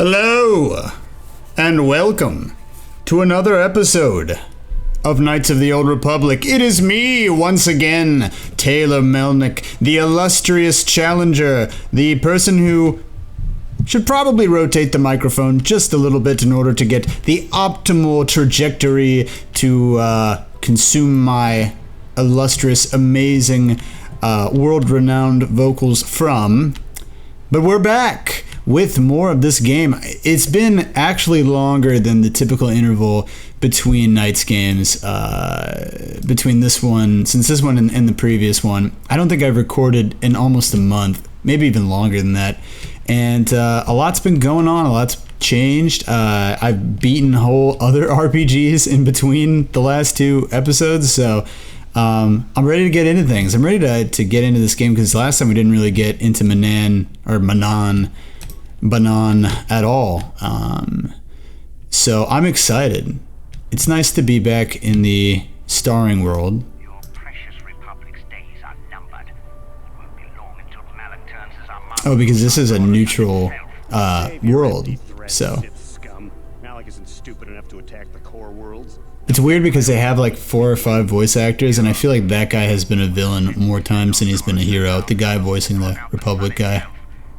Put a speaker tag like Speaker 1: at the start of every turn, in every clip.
Speaker 1: Hello, and welcome to another episode of Knights of the Old Republic. It is me, once again, Taylor Melnick, the illustrious challenger, the person who should probably rotate the microphone just a little bit in order to get the optimal trajectory to consume my illustrious, amazing, world-renowned vocals from. But we're back with more of this game. It's been actually longer than the typical interval between Knights games, between this one, since this one and the previous one. I don't think I've recorded in almost a month, maybe even longer than that. And a lot's been going on, a lot's changed. I've beaten whole other RPGs in between the last two episodes, so I'm ready to get into things. I'm ready to get into this game because last time we didn't really get into Banan at all. So I'm excited. It's nice to be back in the starring world.
Speaker 2: Your precious Republic's days are numbered. It won't be long until Malik turns as our
Speaker 1: Oh, because this is a neutral world, so.
Speaker 3: Malik isn't stupid enough to attack the core worlds.
Speaker 1: It's weird because they have like 4 or 5 voice actors, and I feel like that guy has been a villain more times than he's been a hero. The guy voicing the Republic guy.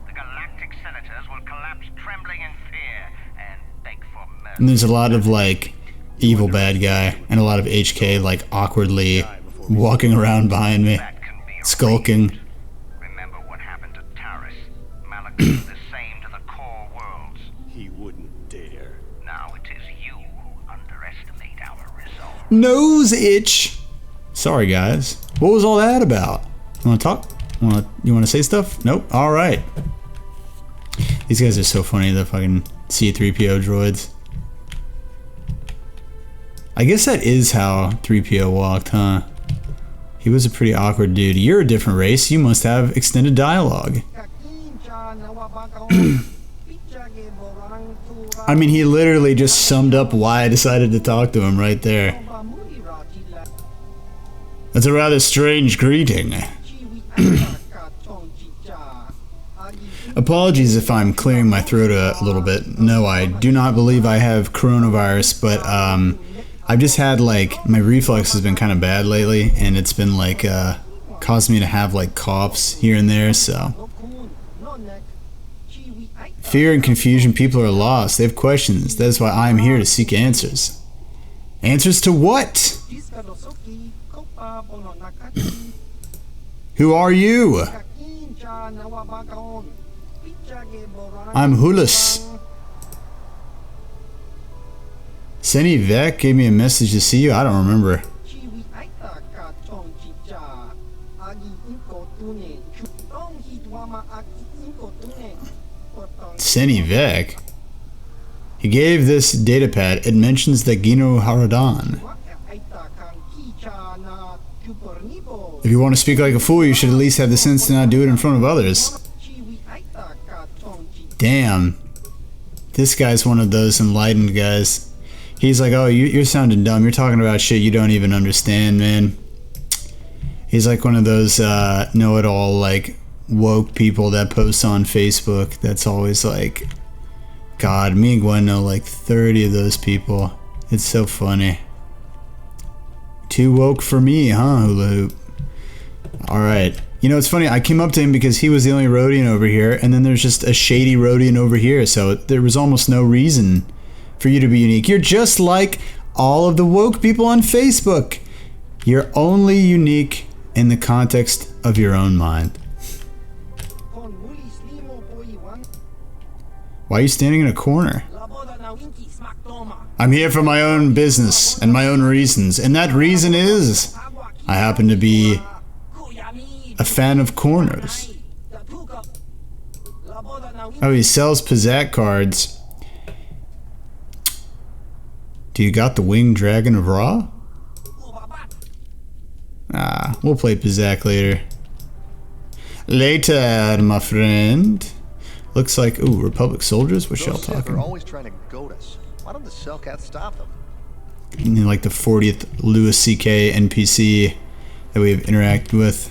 Speaker 2: The galactic senators will collapse trembling in fear and beg for mercy.
Speaker 1: And there's a lot of like evil bad guy, and a lot of HK like awkwardly walking around behind me, skulking.
Speaker 2: Remember what happened to Taris. Malik did the same to the core worlds.
Speaker 3: He wouldn't dare.
Speaker 2: Now it is you who underestimate our resolve.
Speaker 1: Nose itch. Sorry guys. What was all that about? You want to talk? You want to say stuff? Nope. All right. These guys are so funny. The fucking C-3PO droids. I guess that is how 3PO walked, huh? He was a pretty awkward dude. You're a different race. You must have extended dialogue. I mean, he literally just summed up why I decided to talk to him right there. That's a rather strange greeting. Apologies if I'm clearing my throat a little bit. No, I do not believe I have coronavirus, but I've just had like, my reflux has been kind of bad lately, and it's been like caused me to have like coughs here and there, so. Fear and confusion, people are lost, they have questions. That is why I am here to seek answers. Answers to what? Who are you? I'm Hulis. Seni Vec gave me a message to see you. I don't remember. Seni Vec? He gave this datapad. It mentions the Gino Haradan. If you want to speak like a fool, you should at least have the sense to not do it in front of others. Damn. This guy's one of those enlightened guys. He's like, oh, you're sounding dumb. You're talking about shit you don't even understand, man. He's like one of those know-it-all, like, woke people that post on Facebook. That's always like, God, me and Gwen know like 30 of those people. It's so funny. Too woke for me, huh, Hula Hoop? Alright. You know, it's funny, I came up to him because he was the only Rhodian over here, and then there's just a shady Rhodian over here, so there was almost no reason for you to be unique. You're just like all of the woke people on Facebook. You're only unique in the context of your own mind. Why are you standing in a corner? I'm here for my own business and my own reasons, and that reason is I happen to be a fan of corners. Oh, he sells Pizzak cards. Do you got the Winged Dragon of Ra? Ah, we'll play Pizzak later. Later, my friend. Looks like, ooh, Republic soldiers? What's y'all talking?
Speaker 4: They're always trying to goad us. Why don't the Cellcats stop them?
Speaker 1: And then, like the 40th Louis C.K. NPC that we've interacted with.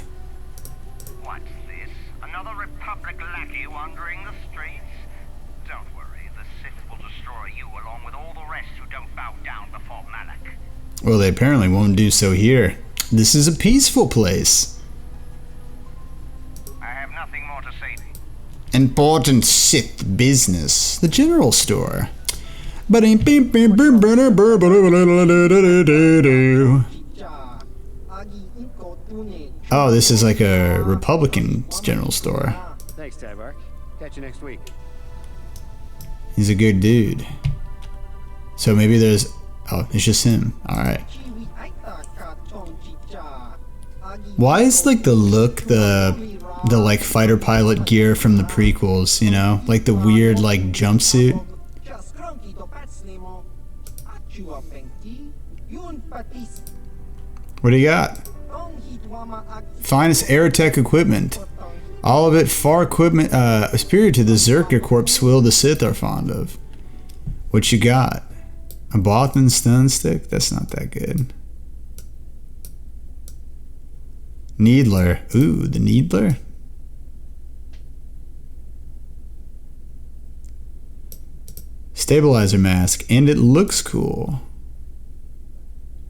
Speaker 2: What's this? Another Republic lackey wandering the streets? Don't worry, the
Speaker 1: Well, they apparently won't do so here. This is a peaceful place.
Speaker 2: I have nothing more to say.
Speaker 1: Important Sith business. The general store. Oh, this is like a Republican's general store.
Speaker 3: Thanks, Tyvark. Catch you next week.
Speaker 1: He's a good dude. So maybe there's... Oh, it's just him. Alright. Why is like the look the like fighter pilot gear from the prequels, you know? Like the weird like jumpsuit? What do you got? Finest Aerotech equipment. All of it far equipment superior to the Zerka Corp swill the Sith are fond of. What you got? A Bothan stun stick? That's not that good. Needler. Ooh, the Needler? Stabilizer mask. And it looks cool.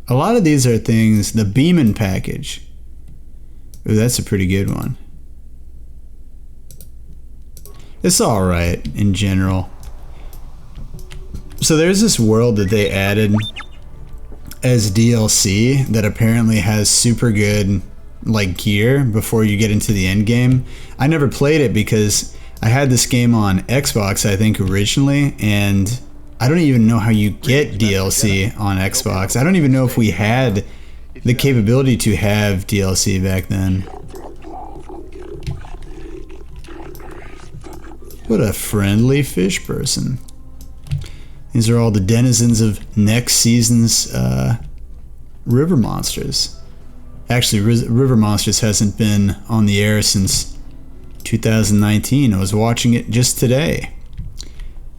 Speaker 1: A lot of these are things. The Beeman package. Ooh, that's a pretty good one. It's alright in general. So there's this world that they added as DLC that apparently has super good like gear before you get into the end game. I never played it because I had this game on Xbox, I think, originally, and I don't even know how you get DLC on Xbox. I don't even know if we had the capability to have DLC back then. What a friendly fish person. These are all the denizens of next season's River Monsters. Actually, River Monsters hasn't been on the air since 2019. I was watching it just today.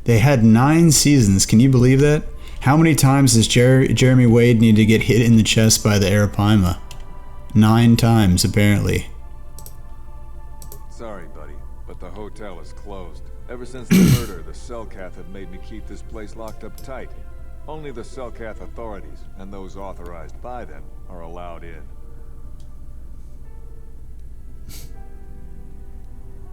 Speaker 1: They had 9 seasons. Can you believe that? How many times does Jeremy Wade need to get hit in the chest by the Arapaima? 9 times, apparently.
Speaker 5: Sorry, buddy, but the hotel is closed. Ever since the murder, the Selkath have made me keep this place locked up tight. Only the Selkath authorities, and those authorized by them, are allowed in.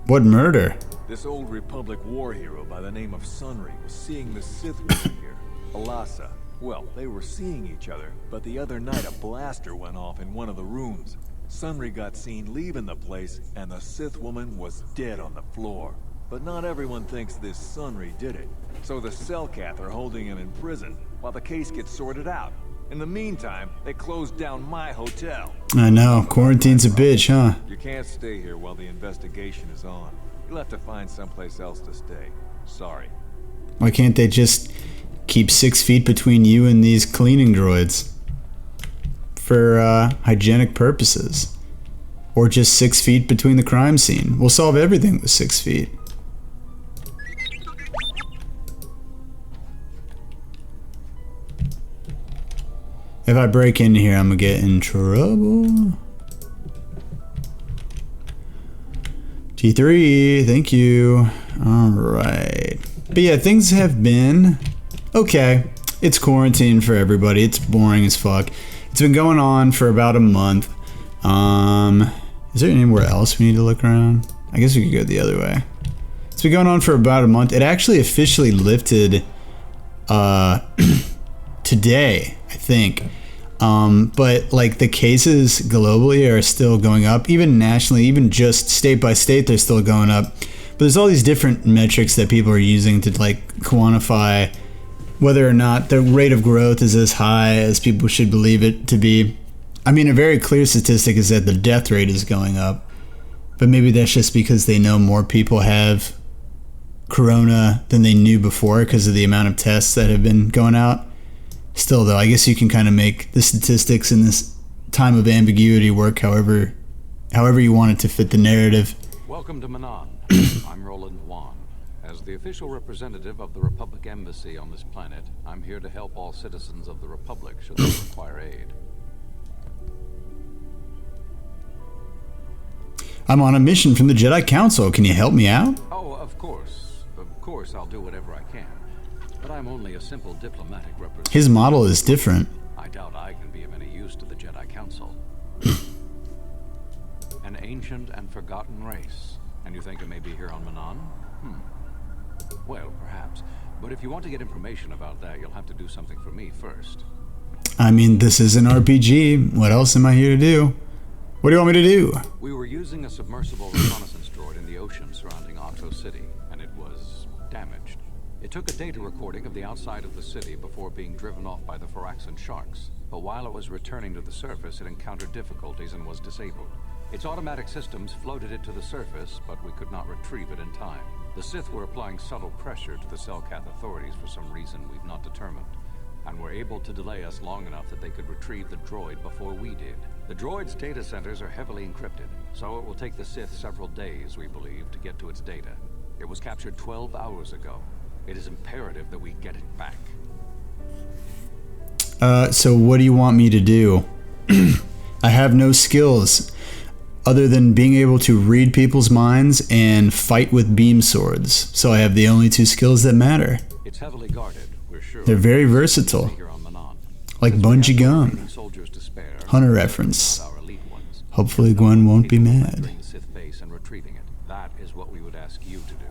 Speaker 1: What murder?
Speaker 5: This old Republic war hero by the name of Sunry was seeing the Sith woman here, Alasa. Well, they were seeing each other, but the other night a blaster went off in one of the rooms. Sunry got seen leaving the place, and the Sith woman was dead on the floor. But not everyone thinks this Sunry did it. So the Selkath are holding him in prison, while the case gets sorted out. In the meantime, they closed down my hotel.
Speaker 1: I know, quarantine's a bitch, huh?
Speaker 5: You can't stay here while the investigation is on. You'll have to find someplace else to stay. Sorry.
Speaker 1: Why can't they just keep 6 feet between you and these cleaning droids? For hygienic purposes. Or just 6 feet between the crime scene. We'll solve everything with 6 feet. If I break in here, I'm gonna get in trouble. T3, thank you. Alright. But yeah, things have been okay. It's quarantine for everybody. It's boring as fuck. It's been going on for about a month. Is there anywhere else we need to look around? I guess we could go the other way. It's been going on for about a month. It actually officially lifted today, I think. But like the cases globally are still going up, even nationally, even just state by state, they're still going up. But there's all these different metrics that people are using to like quantify whether or not the rate of growth is as high as people should believe it to be. I mean, a very clear statistic is that the death rate is going up, but maybe that's just because they know more people have corona than they knew before because of the amount of tests that have been going out. Still, though, I guess you can kind of make the statistics in this time of ambiguity work however you want it to fit the narrative.
Speaker 6: Welcome to Manan. I'm Roland Wan. As the official representative of the Republic Embassy on this planet, I'm here to help all citizens of the Republic should they require aid.
Speaker 1: I'm on a mission from the Jedi Council. Can you help me out?
Speaker 6: Oh, of course. Of course, I'll do whatever I can. But I'm only a simple diplomatic representative.
Speaker 1: His model is different.
Speaker 6: I doubt I can be of any use to the Jedi Council. An ancient and forgotten race. And you think it may be here on Manon? Well, perhaps. But if you want to get information about that, you'll have to do something for me first.
Speaker 1: I mean, this is an RPG. What else am I here to do? What do you want me to do?
Speaker 6: We were using a submersible reconnaissance droid in the ocean surrounding Octo City, and it was damaged. It took a data recording of the outside of the city before being driven off by the Firaxan sharks. But while it was returning to the surface, it encountered difficulties and was disabled. Its automatic systems floated it to the surface, but we could not retrieve it in time. The Sith were applying subtle pressure to the Selkath authorities for some reason we've not determined, and were able to delay us long enough that they could retrieve the droid before we did. The droid's data centers are heavily encrypted, so it will take the Sith several days, we believe, to get to its data. It was captured 12 hours ago. It is imperative that we get it back.
Speaker 1: So what do you want me to do? I have no skills other than being able to read people's minds and fight with beam swords. So I have the only two skills that matter.
Speaker 6: It's heavily guarded, we're sure.
Speaker 1: They're very versatile. Like Bungee Gum. Hunter reference. Hopefully Gwen won't be mad.
Speaker 6: Sith base and retrieving it. That is what we would ask you to do.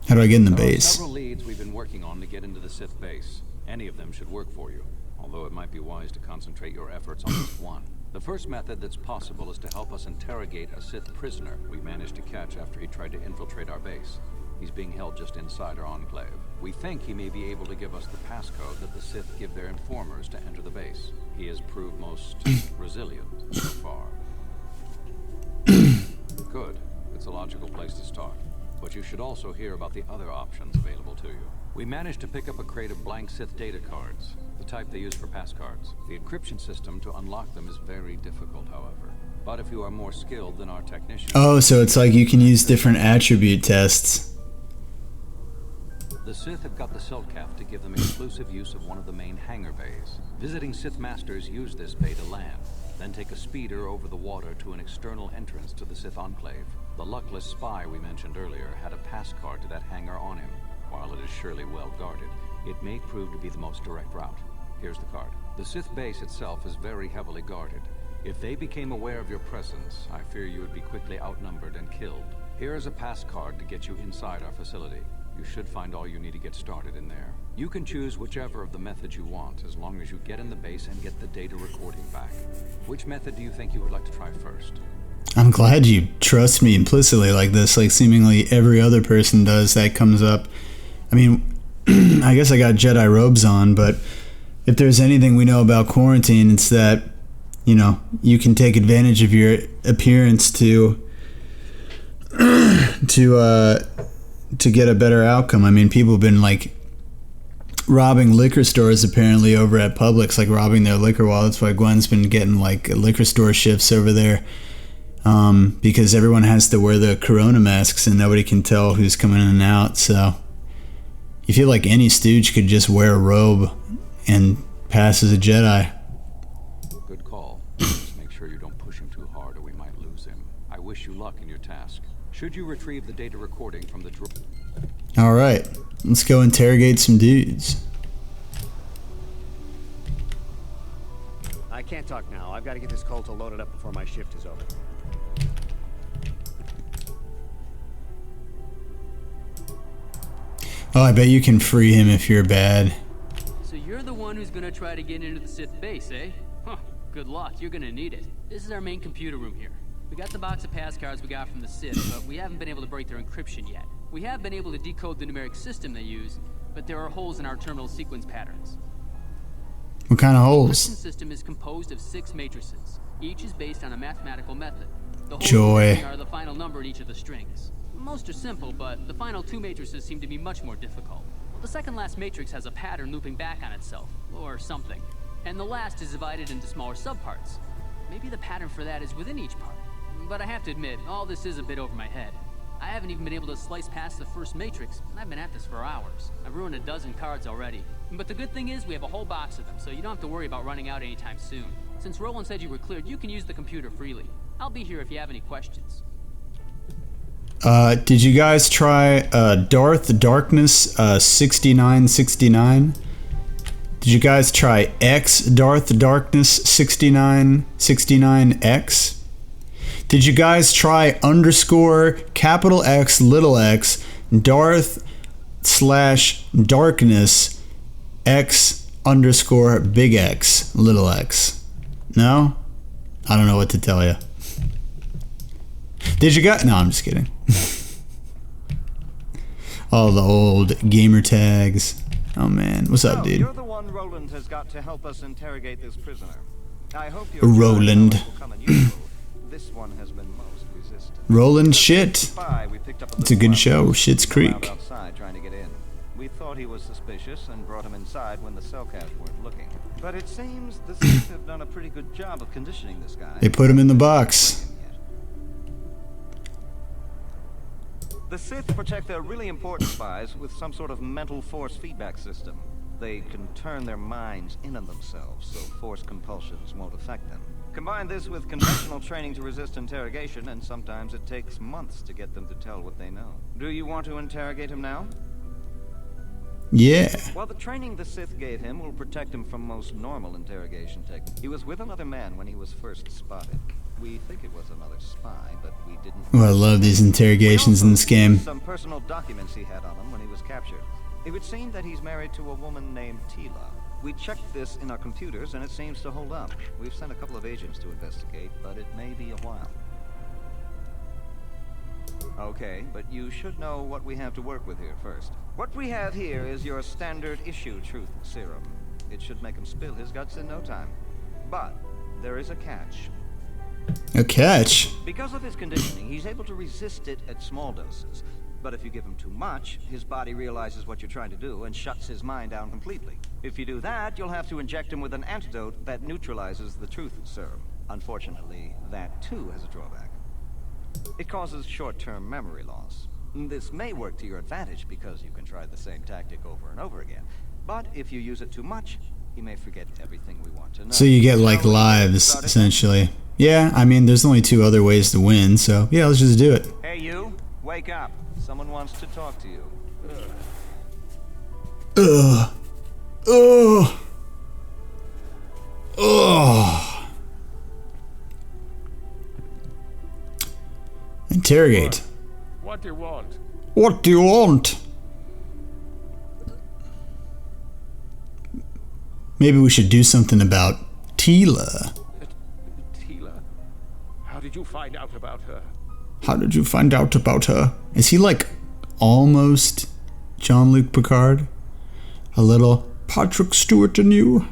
Speaker 1: How do I get in the
Speaker 6: There are
Speaker 1: base?
Speaker 6: several leads we've been working on to get into the Sith base. Any of them should work for you, although it might be wise to concentrate your efforts on just one. The first method that's possible is to help us interrogate a Sith prisoner we managed to catch after he tried to infiltrate our base. He's being held just inside our enclave. We think he may be able to give us the passcode that the Sith give their informers to enter the base. He has proved most resilient so far. Good. It's a logical place to start. But you should also hear about the other options available to you. We managed to pick up a crate of blank Sith data cards, the type they use for pass cards. The encryption system to unlock them is very difficult, however. But if you are more skilled than our technicians...
Speaker 1: Oh, so it's like you can use different attribute tests.
Speaker 6: The Sith have got the Selkath to give them exclusive use of one of the main hangar bays. Visiting Sith Masters use this bay to land, then take a speeder over the water to an external entrance to the Sith Enclave. The luckless spy we mentioned earlier had a pass card to that hangar on him. While it is surely well guarded, it may prove to be the most direct route. Here's the card. The Sith base itself is very heavily guarded. If they became aware of your presence, I fear you would be quickly outnumbered and killed. Here is a pass card to get you inside our facility. You should find all you need to get started in there. You can choose whichever of the methods you want, as long as you get in the base and get the data recording back. Which method do you think you would like to try first?
Speaker 1: I'm glad you trust me implicitly like this, like seemingly every other person does that comes up. I mean, I guess I got Jedi robes on, but if there's anything we know about quarantine, it's that, you know, you can take advantage of your appearance to get a better outcome. I mean, people have been like robbing liquor stores apparently over at Publix, like robbing their liquor wallets. That's why Gwen's been getting like liquor store shifts over there, because everyone has to wear the corona masks and nobody can tell who's coming in and out. So you feel like any stooge could just wear a robe and pass as a Jedi.
Speaker 6: Good call. Just make sure you don't push him too hard or we might lose him. I wish you luck in your task. Should you retrieve the data recording from the droid...
Speaker 1: Alright, let's go interrogate some dudes.
Speaker 3: I can't talk now. I've got to get this Colto loaded up before my shift is over.
Speaker 1: Oh, I bet you can free him if you're bad.
Speaker 7: So you're the one who's gonna try to get into the Sith base, eh? Huh, good luck, you're gonna need it. This is our main computer room here. We got the box of pass cards we got from the Sith, but we haven't been able to break their encryption yet. We have been able to decode the numeric system they use, but there are holes in our terminal sequence patterns.
Speaker 1: What kind of
Speaker 7: The
Speaker 1: holes?
Speaker 7: encryption system is composed of 6 matrices. Each is based on a mathematical method. The holes
Speaker 1: Joy.
Speaker 7: missing are the final number in each of the strings. Most are simple, but the final 2 matrices seem to be much more difficult. The second last matrix has a pattern looping back on itself, or something. And the last is divided into smaller subparts. Maybe the pattern for that is within each part. But I have to admit, all this is a bit over my head. I haven't even been able to slice past the first matrix, and I've been at this for hours. I've ruined a dozen cards already. But the good thing is we have a whole box of them, so you don't have to worry about running out anytime soon. Since Roland said you were cleared, you can use the computer freely. I'll be here if you have any questions.
Speaker 1: Did you guys try Darth Darkness 6969? Did you guys try X Darth Darkness 6969X? Did you guys try underscore capital X little x Darth / darkness X underscore big X little x? No? I don't know what to tell you. Did you guys? No, I'm just kidding. All the old gamer tags. Oh man, what's up, dude?
Speaker 2: You're the one Roland has got to help us interrogate this prisoner. I hope your
Speaker 1: Roland.
Speaker 2: will come in useful. This one has been most resistant.
Speaker 1: Roland shit. It's a good show, Schitt's Creek.
Speaker 2: Outside trying to get in. We thought he was suspicious and brought him inside when the cellcats weren't looking. But it seems the Sith have done a pretty good job of conditioning this guy.
Speaker 1: They put him in the box.
Speaker 2: The Sith protect their really important spies with some sort of mental force feedback system. They can turn their minds in on themselves, so force compulsions won't affect them. Combine this with conventional training to resist interrogation, and sometimes it takes months to get them to tell what they know. Do you want to interrogate him now?
Speaker 1: Yeah.
Speaker 2: Well, the training the Sith gave him will protect him from most normal interrogation techniques. He was with another man when he was first spotted. We think it was another spy, but we didn't.
Speaker 1: Oh, I love these interrogations in this game.
Speaker 2: Some personal documents he had on him when he was captured. It would seem that he's married to a woman named Tila. We checked this in our computers, and it seems to hold up. We've sent a couple of agents to investigate, but it may be a while. Okay, but you should know what we have to work with here first. What we have here is your standard issue truth serum. It should make him spill his guts in no time. But there is a catch.
Speaker 1: A catch?
Speaker 2: Because of his conditioning, he's able to resist it at small doses. But if you give him too much, his body realizes what you're trying to do and shuts his mind down completely. If you do that, you'll have to inject him with an antidote that neutralizes the truth serum. Unfortunately, that too has a drawback. It causes short-term memory loss. This may work to your advantage because you can try the same tactic over and over again. But if you use it too much, he may forget everything we want to know.
Speaker 1: So you get like lives, essentially. Yeah, I mean, there's only 2 other ways to win, so yeah, let's just do it.
Speaker 2: Hey, you! Wake up! Someone wants to talk to you.
Speaker 1: Ugh. Ugh. Ugh. Interrogate.
Speaker 8: What do you want?
Speaker 1: What do you want? Maybe we should do something about Tila.
Speaker 8: Tila? How did you find out about her?
Speaker 1: How did you find out about her? Is he like almost Jean-Luc Picard? A little Patrick Stewart in you?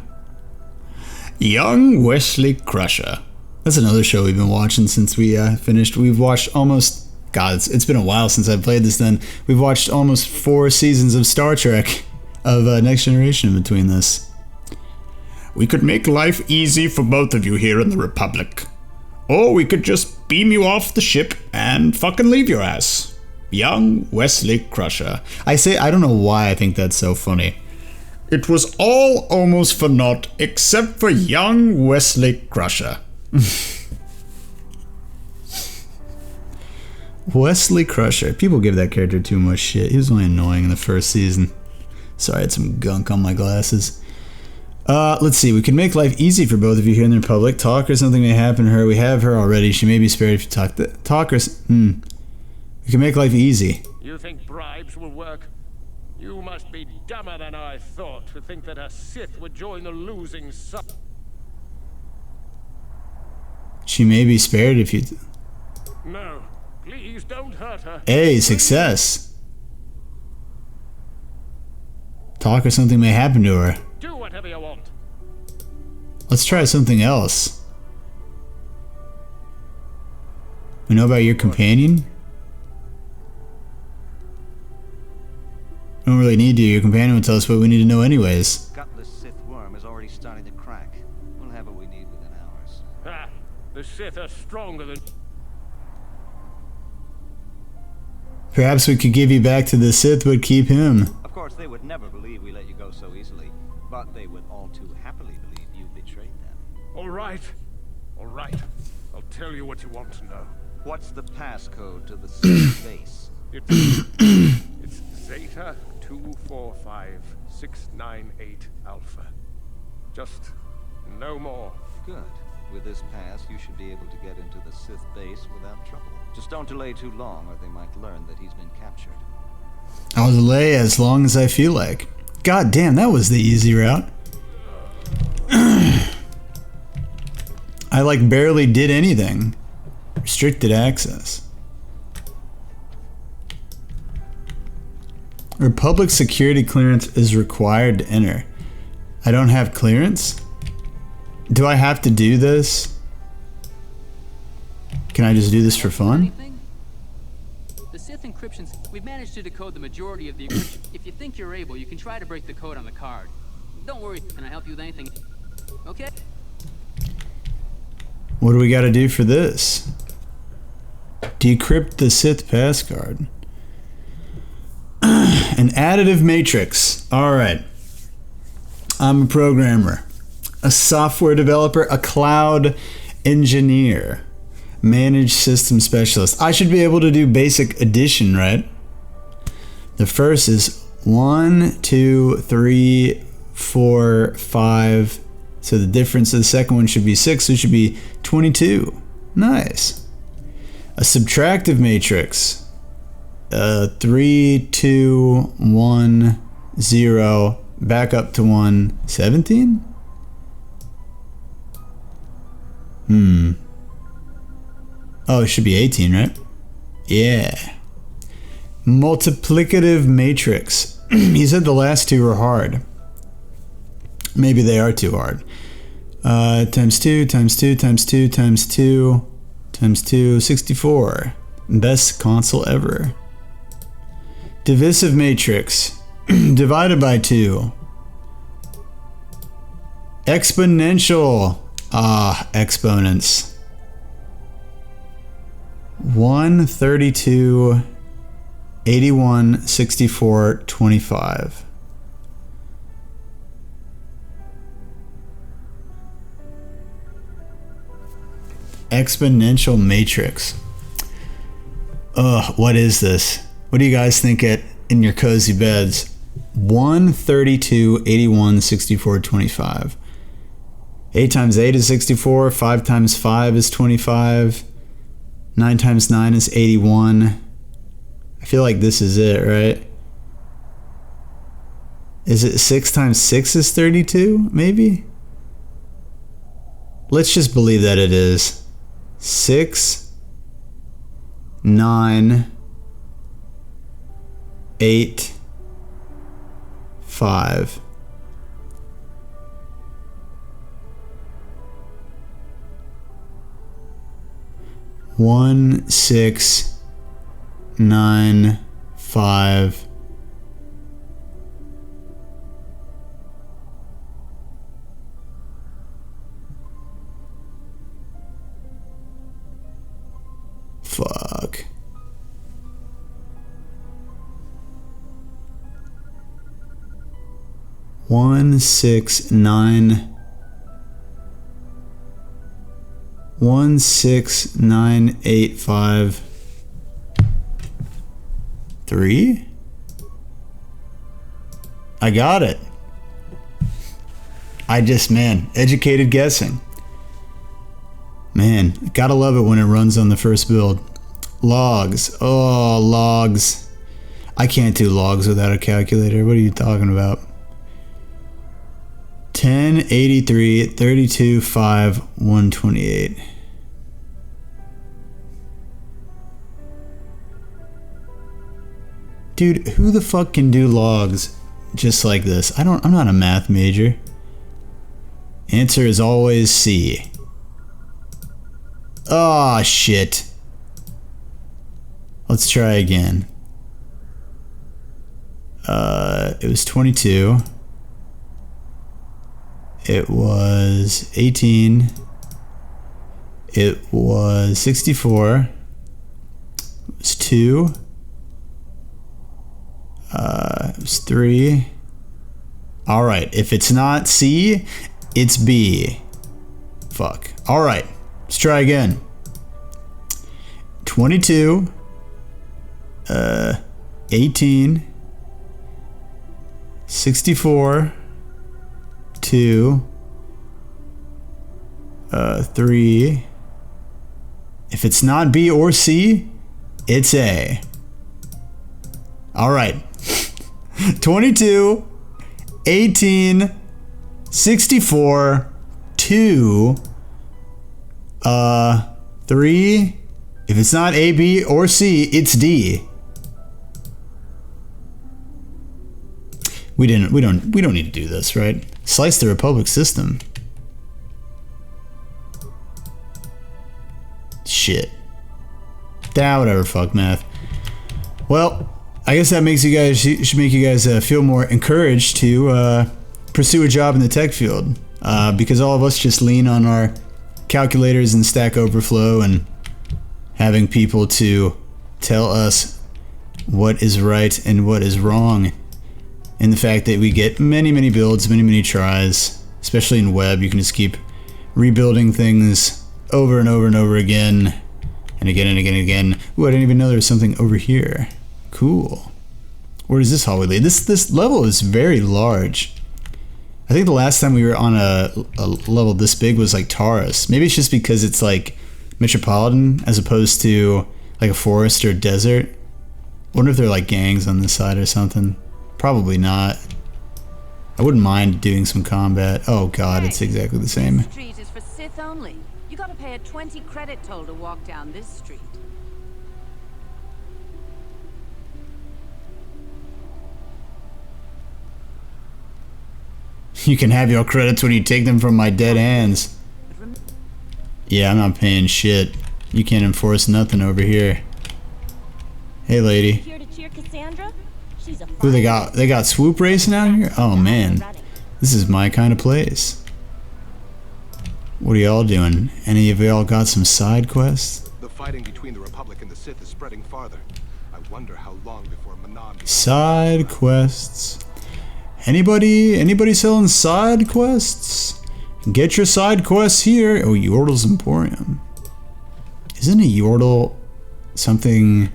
Speaker 1: Young Wesley Crusher. That's another show we've been watching since we finished. We've watched almost... God, it's been a while since I've played this then. We've watched almost 4 seasons of Star Trek of Next Generation in between this. We could make life easy for both of you here in the Republic. Or we could just beam you off the ship and fucking leave your ass. Young Wesley Crusher. I don't know why I think that's so funny. It was all almost for naught except for young Wesley Crusher. Wesley Crusher. People give that character too much shit. He was only annoying in the first season. Sorry, I had some gunk on my glasses. Let's see. We can make life easy for both of you here in the Republic. Talk or something may happen to her. We have her already. She may be spared if you talk. Talk or... We can make life easy.
Speaker 8: You think bribes will work? You must be dumber than I thought to think that a Sith would join the losing side.
Speaker 1: She may be spared if you...
Speaker 8: No, please don't hurt her.
Speaker 1: Hey, success. Talk or something may happen to her.
Speaker 8: Do whatever you want.
Speaker 1: Let's try something else. We know about your companion? We don't really need to. Your companion will tell us what we need to know anyways.
Speaker 2: Gutless Sith worm is already starting to crack. We'll have what we need within hours.
Speaker 8: Ah, the Sith are stronger than...
Speaker 1: Perhaps we could give you back to the Sith, but keep him.
Speaker 2: Of course, they would never believe we let you go so easily, but they would all too happily believe you betrayed them.
Speaker 8: All right. I'll tell you what you want to know.
Speaker 2: What's the passcode to the Sith base?
Speaker 8: It's Zeta 245698 Alpha. Just no more.
Speaker 2: Good. With this pass, you should be able to get into the Sith base without trouble. Just don't delay too long, or they might learn that he's been captured.
Speaker 1: I'll delay as long as I feel like. God damn, that was the easy route. I like barely did anything. Restricted access. Republic security clearance is required to enter. I don't have clearance? Do I have to do this? Can I just do this for fun?
Speaker 7: Anything? The Sith encryptions, we've managed to decode the majority of the encryption. If you think you're able, you can try to break the code on the card. Don't worry, can I help you with anything? Okay?
Speaker 1: What do we gotta do for this? Decrypt the Sith pass card. An additive matrix. Alright. I'm a programmer, a software developer, a cloud engineer, managed system specialist. I should be able to do basic addition, right? The first is 1, 2, 3, 4, 5. So the difference of the second one should be 6, so it should be 22. Nice. A subtractive matrix. 3, 2, 1, 0, back up to 1, 17? Oh, it should be 18, right? Yeah. Multiplicative matrix. He said the last two were hard. Maybe they are too hard. Times 2, times 2, times 2, times 2, times 2, 64. Best console ever. Divisive matrix. Divided by 2. Exponential. Exponents. 1, 32, 81, 64, 25. Exponential matrix. What is this? What do you guys think in your cozy beds? 1, 32, 81, 64, 25. 8 times 8 is 64. 5 times 5 is 25. 9 times 9 is 81. I feel like this is it, right? Is it 6 times 6 is 32? Maybe? Let's just believe that it is. 6, 9, 8, 5. One, 6, 9, 5. Fuck. One, 6, 9. 1, 6, 9, 8, 5, 3. I got it. Man, educated guessing. Man, gotta love it when it runs on the first build. Logs. Oh, logs. I can't do logs without a calculator. What are you talking about? 10, 83, 32, 5, 128. Dude, who the fuck can do logs just like this? I'm not a math major. Answer is always C. Oh, shit. Let's try again. It was 22. It was 18. It was 64. It was 2. It was 3. Alright, if it's not C, it's B. Fuck. Alright, let's try again. 22. 18. 64, 2, 3. If it's not B or C, it's A. All right. 22, 18, 64, 2, 3. If it's not A, B, or C, it's D. We don't need to do this, right? Slice the Republic system. Shit. Whatever, fuck math. Well, I guess that makes you guys should make you guys feel more encouraged to pursue a job in the tech field, because all of us just lean on our calculators and Stack Overflow and having people to tell us what is right and what is wrong. And the fact that we get many builds, many tries, especially in web, you can just keep rebuilding things over and over and over again, and again and again and again. Ooh, I didn't even know there was something over here. Cool. Where does this hallway lead? This level is very large. I think the last time we were on a level this big was like Taurus. Maybe it's just because it's like metropolitan as opposed to like a forest or desert. Wonder if there are like gangs on this side or something. Probably not. I wouldn't mind doing some combat. Oh god, it's exactly the same.
Speaker 9: This street is for Sith only. You gotta pay a 20 credit toll to walk down this street.
Speaker 1: You can have your credits when you take them from my dead hands. Yeah, I'm not paying shit. You can't enforce nothing over here. Hey lady.
Speaker 10: Here to cheer Cassandra? She's a
Speaker 1: Ooh, they got swoop racing out here? Oh man. This is my kind of place. What are y'all doing? Any of y'all got some side quests?
Speaker 11: The fighting between the Republic and the Sith is spreading farther. I wonder how long before Manon...
Speaker 1: Side quests. Anybody selling side quests? Get your side quests here. Oh, Yordle's Emporium. Isn't a Yordle something...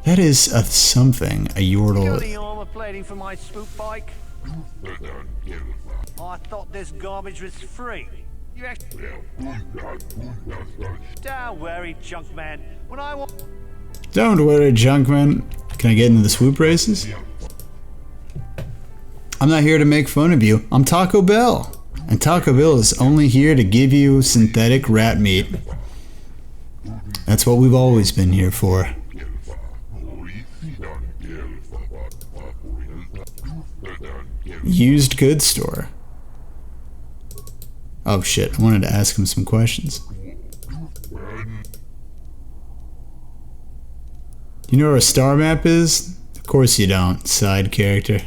Speaker 1: That is a something, a Yordle.
Speaker 3: The armor plating for my swoop bike? I thought this garbage was free. Don't worry, Junkman. When I want...
Speaker 1: Don't worry, Junkman. Can I get into the swoop races? I'm not here to make fun of you. I'm Taco Bell. And Taco Bell is only here to give you synthetic rat meat. That's what we've always been here for. Used goods store. Oh shit, I wanted to ask him some questions. You know where a star map is? Of course you don't, side character.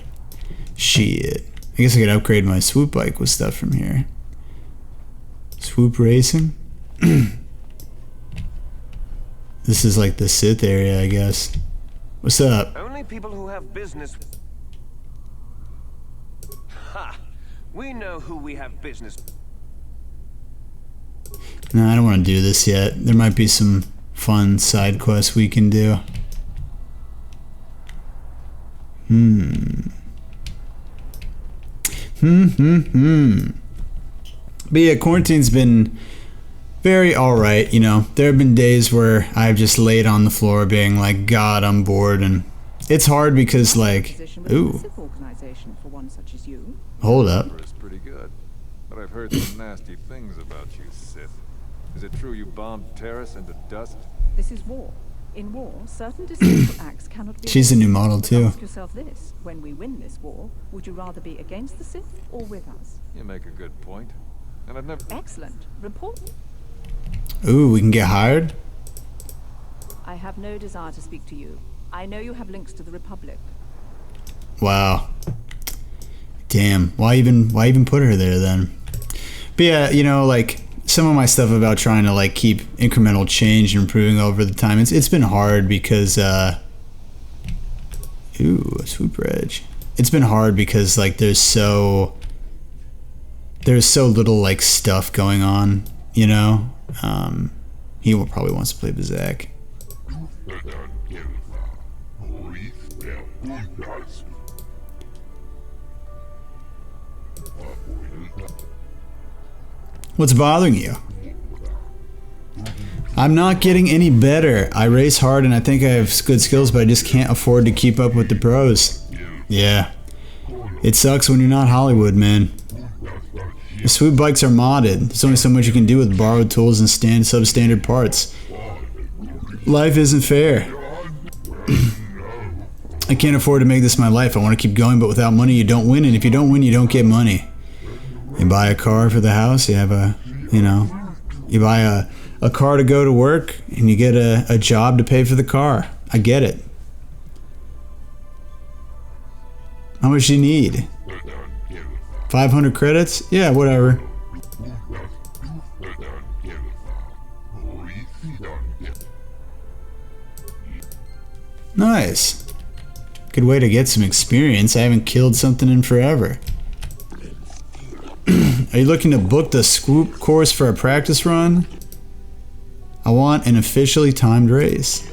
Speaker 1: Shit. I guess I could upgrade my swoop bike with stuff from here. Swoop racing? This is like the Sith area, I guess. What's up?
Speaker 12: Only people who have business... Ha! We know who we have business...
Speaker 1: No, I don't want to do this yet. There might be some fun side quests we can do. But yeah, quarantine's been very alright, you know. There have been days where I've just laid on the floor being like, God, I'm bored, and it's hard because like, ooh. Hold up.
Speaker 5: It's pretty good, but I've heard some nasty things about you, Sith. Is it true you bombed Terrace into dust?
Speaker 13: This is war. In war, certain deceitful acts cannot be...
Speaker 1: She's a new model too.
Speaker 13: Ask yourself this: when we win this war, would you rather be against the Sith or with us?
Speaker 5: You make a good point. And I've never...
Speaker 13: Excellent. Report.
Speaker 1: Ooh, we can get hired?
Speaker 13: I have no desire to speak to you. I know you have links to the Republic.
Speaker 1: Wow. Damn. Why even put her there then? But yeah, you know, like some of my stuff about trying to like keep incremental change and improving over the time, it's been hard because ooh, a swoop edge. It's been hard because like there's so little like stuff going on, you know. He will probably wants to play Bazak. What's bothering you? I'm not getting any better. I race hard and I think I have good skills, but I just can't afford to keep up with the pros. Yeah. It sucks when you're not Hollywood, man. The swoop bikes are modded. There's only so much you can do with borrowed tools and substandard parts. Life isn't fair. I can't afford to make this my life. I want to keep going, but without money you don't win, and if you don't win, you don't get money. You buy a car for the house, you have a, you buy a car to go to work, and you get a job to pay for the car. I get it. How much do you need? 500 credits? Yeah, whatever. Nice. Good way to get some experience. I haven't killed something in forever. Are you looking to book the swoop course for a practice run? I want an officially timed race.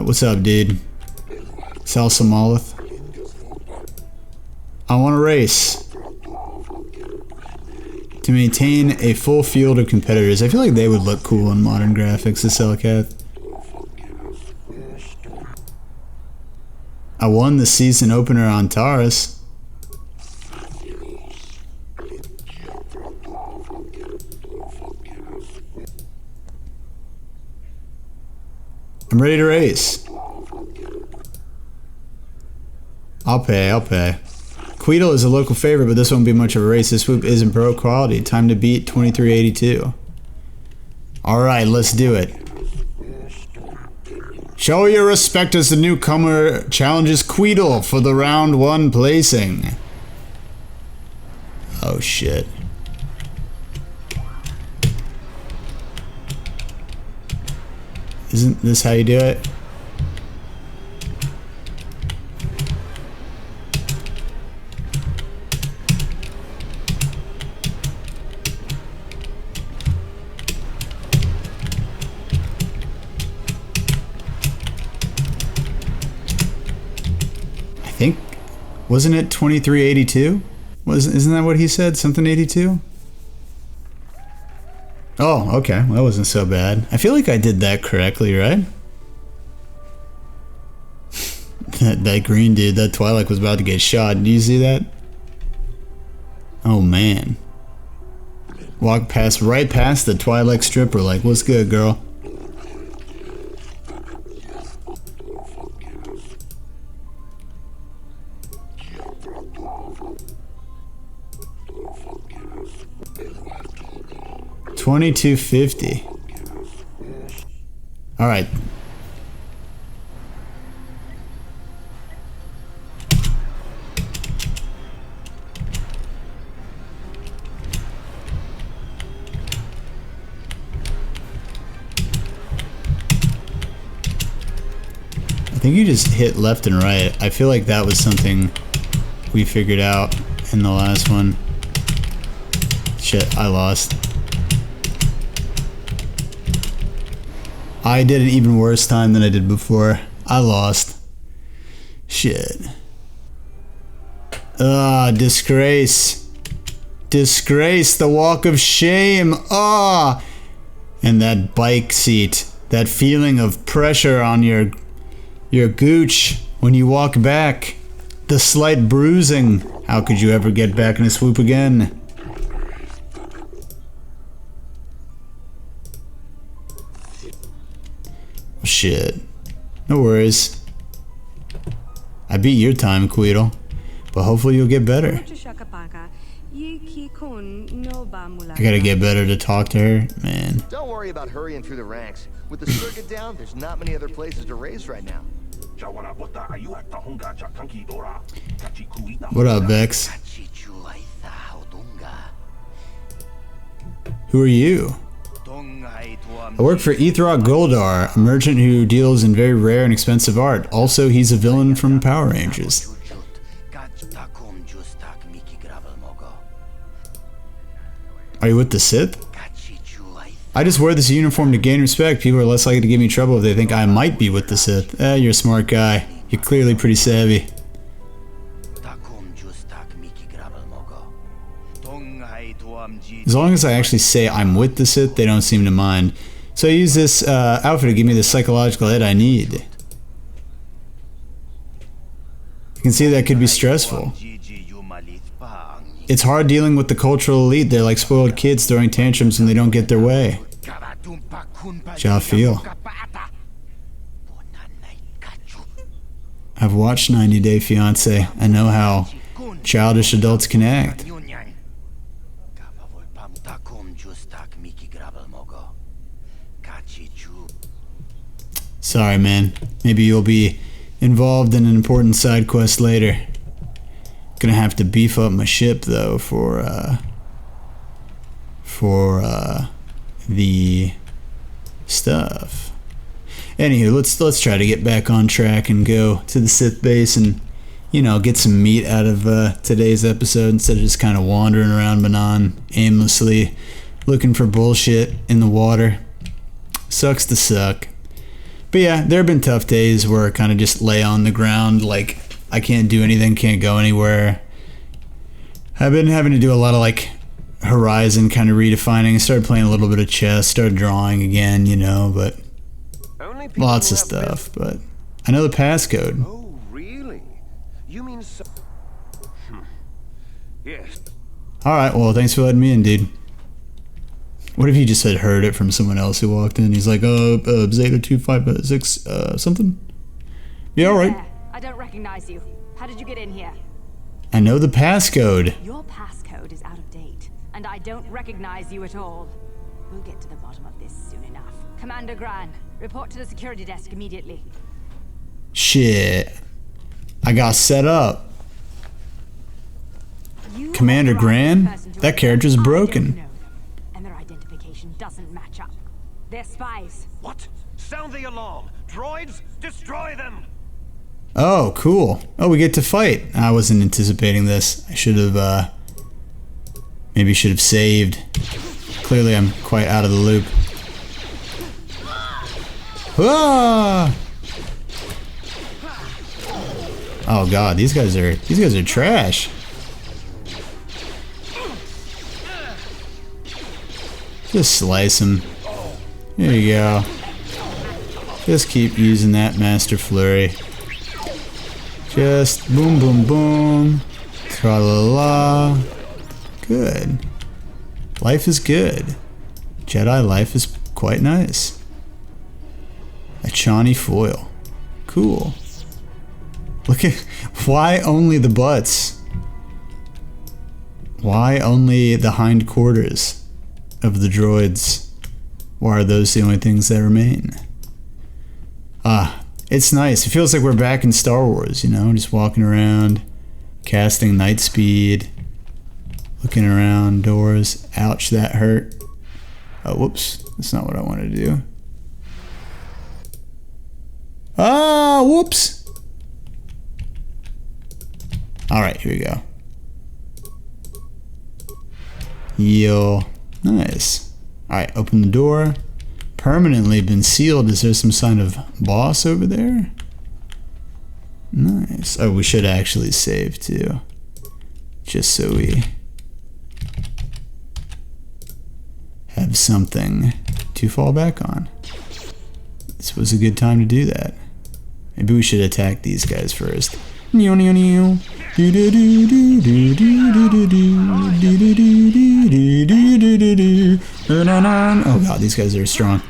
Speaker 1: What's up, dude? Salsa Molith. I want a race. To maintain a full field of competitors. I feel like they would look cool in modern graphics, the Cellcath. I won the season opener on Taurus. I'm ready to race. I'll pay. Queedle is a local favorite, but this won't be much of a race. This swoop isn't pro quality. Time to beat 2382. Alright, let's do it. Show your respect as the newcomer challenges Queedle for the round 1 placing. Oh shit. Isn't this how you do it? I think, wasn't it 2382? Isn't that what he said? Something 82? Oh, okay. Well, that wasn't so bad. I feel like I did that correctly, right? that green dude, that Twi'lek was about to get shot. Did you see that? Oh, man. Walked right past the Twi'lek stripper like, what's good, girl? $22.50. All right. I think you just hit left and right. I feel like that was something we figured out in the last one. Shit, I lost. I did an even worse time than I did before. I lost. Shit. Disgrace. Disgrace, the walk of shame. And that bike seat. That feeling of pressure on your gooch when you walk back. The slight bruising. How could you ever get back in a swoop again? Shit. No worries. I beat your time, Queedle. But hopefully you'll get better. I gotta get better to talk to her, man.
Speaker 4: Don't worry about hurrying through the ranks. With the circuit down, there's not many other places to race right now.
Speaker 1: What up, Vex? Who are you? I work for Ethrok Goldar, a merchant who deals in very rare and expensive art. Also, he's a villain from Power Rangers. Are you with the Sith? I just wear this uniform to gain respect. People are less likely to give me trouble if they think I might be with the Sith. You're a smart guy. You're clearly pretty savvy. As long as I actually say I'm with the Sith, they don't seem to mind. So I use this outfit to give me the psychological hit I need. You can see that could be stressful. It's hard dealing with the cultural elite. They're like spoiled kids throwing tantrums when they don't get their way. How I feel. I've watched 90 Day Fiancé. I know how childish adults can act. Sorry, man. Maybe you'll be involved in an important side quest later. Gonna have to beef up my ship though for the stuff. Anywho, let's try to get back on track and go to the Sith base and, you know, get some meat out of today's episode instead of just kind of wandering around Banan aimlessly looking for bullshit in the water. Sucks to suck. But yeah, there have been tough days where I kind of just lay on the ground like I can't do anything, can't go anywhere. I've been having to do a lot of like horizon kind of redefining. I started playing a little bit of chess, started drawing again, you know, but lots of stuff. But I know the passcode.
Speaker 12: Oh, really? You mean so? Yes.
Speaker 1: Alright, well, thanks for letting me in, dude. What if you just had heard it from someone else who walked in? He's like, Zeta 256, something? Yeah, alright.
Speaker 9: I don't recognize you. How did you get in here?
Speaker 1: I know the passcode.
Speaker 9: Your passcode is out of date, and I don't recognize you at all. We'll get to the bottom of this soon enough. Commander Gran, report to the security desk immediately.
Speaker 1: Shit. I got set up. Commander Gran? That character's broken.
Speaker 9: And their identification doesn't match up. They're spies.
Speaker 12: What? Sound the alarm! Droids, destroy them!
Speaker 1: Oh, cool. Oh, we get to fight. I wasn't anticipating this. I should have, maybe should have saved. Clearly, I'm quite out of the loop. Ah! Oh god, these guys are trash. Just slice them. There you go. Just keep using that Master Flurry. Just boom, boom, boom. Tra-la-la. Good. Life is good. Jedi life is quite nice. A Chani foil. Cool. Look at... Why only the butts? Why only the hindquarters of the droids? Why are those the only things that remain? Ah, it's nice. It feels like we're back in Star Wars, you know? Just walking around, casting night speed, looking around doors. Ouch, that hurt. Oh, whoops. That's not what I wanted to do. Ah, whoops. Alright, here we go. Yo. Nice. Alright, open the door. Permanently been sealed. Is there some sign of boss over there? Nice. Oh, we should actually save too. Just so we have something to fall back on. This was a good time to do that. Maybe we should attack these guys first. Oh god, these guys are strong.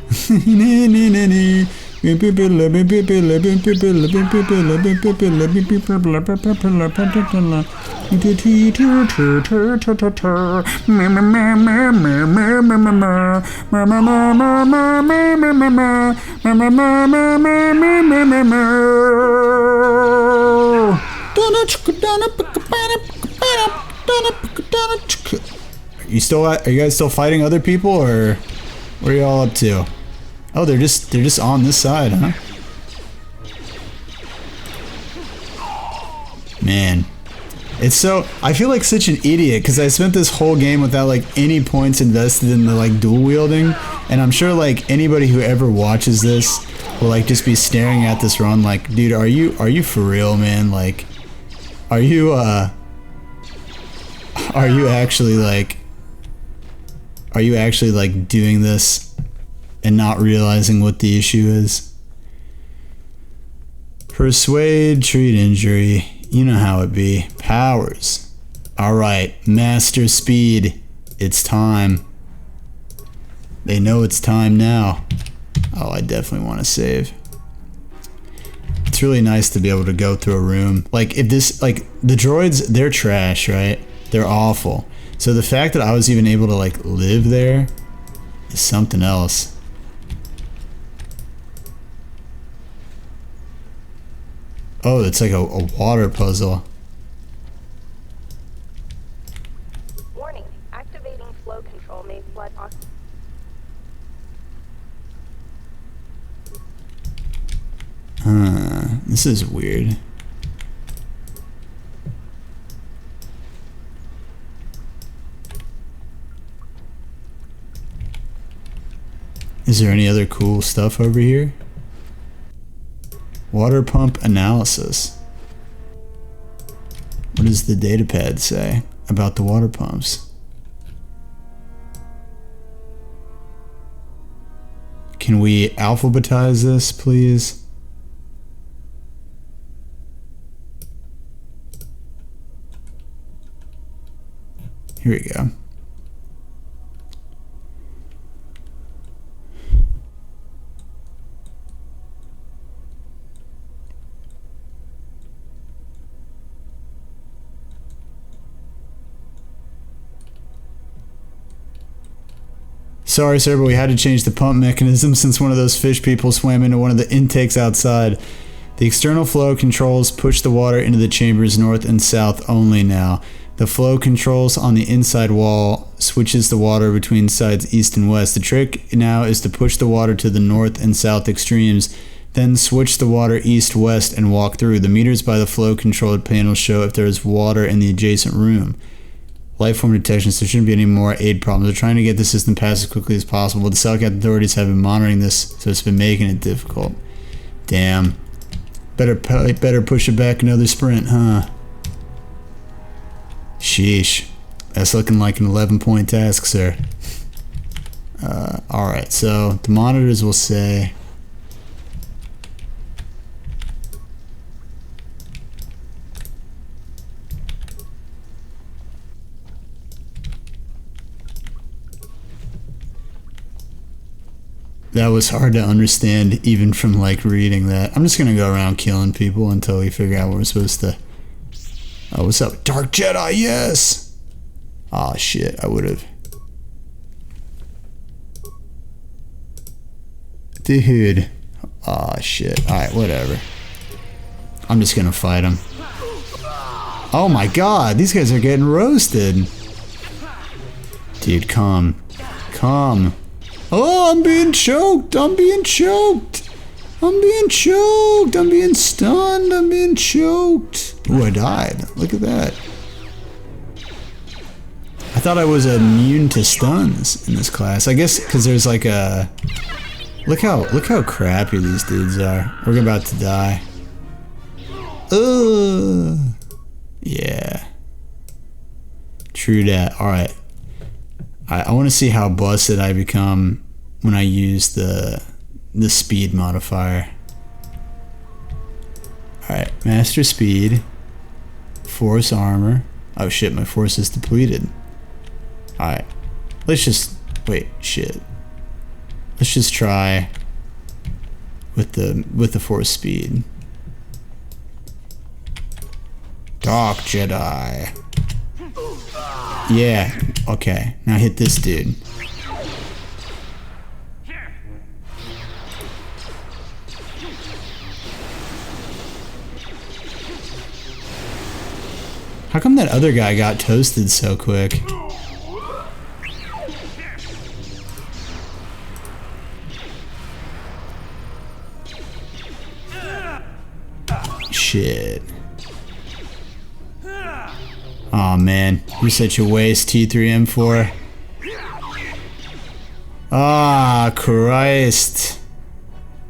Speaker 1: Are you guys still fighting other people, or what are y'all up to? Oh, they're just on this side, huh? Man, it's so, I feel like such an idiot because I spent this whole game without like any points invested in the like dual wielding, and I'm sure like anybody who ever watches this will like just be staring at this run like, dude, are you for real, man? Like, are you Are you actually like doing this and not realizing what the issue is? Persuade, treat injury. You know how it be. Powers. Alright, master speed. It's time. They know it's time now. Oh, I definitely want to save. It's really nice to be able to go through a room. Like, if this, like, the droids, they're trash, right? They're awful. So the fact that I was even able to, like, live there is something else. Oh, it's like a water puzzle.
Speaker 14: Warning, activating flow control may flood oxygen.
Speaker 1: This is weird. Is there any other cool stuff over here? Water pump analysis. What does the datapad say about the water pumps? Can we alphabetize this, please? Here we go. Sorry, sir, but we had to change the pump mechanism since one of those fish people swam into one of the intakes outside. The external flow controls push the water into the chambers north and south only now. The flow controls on the inside wall switches the water between sides east and west. The trick now is to push the water to the north and south extremes, then switch the water east-west and walk through. The meters by the flow controlled panel show if there is water in the adjacent room. Life form detection, so there shouldn't be any more aid problems. They're trying to get the system passed as quickly as possible, but the Selkat authorities have been monitoring this, so it's been making it difficult. Damn. Better push it back another sprint, huh? Sheesh. That's looking like an 11-point task, sir. Alright, so the monitors will say... That was hard to understand even from like reading that. I'm just gonna go around killing people until we figure out what we're supposed to... Oh, what's up? Dark Jedi, yes! Aw, shit, I would've... Dude. Aw, shit. Alright, whatever. I'm just gonna fight him. Oh my god, these guys are getting roasted. Dude, come. Come. Oh, I'm being choked! I'm being choked! I'm being choked! I'm being stunned! I'm being choked! Ooh, I died. Look at that. I thought I was immune to stuns in this class. I guess because there's like a... Look how crappy these dudes are. We're about to die. Ugh. Yeah. True that. Alright. I want to see how busted I become when I use the speed modifier. Alright, master speed, force armor. Oh shit, my force is depleted. Alright, let's just, wait, shit. Let's just try with the force speed. Dark Jedi. Yeah, okay. Now hit this dude. How come that other guy got toasted so quick? Shit. Aw, man. You're such a waste, T3M4. Ah, Christ.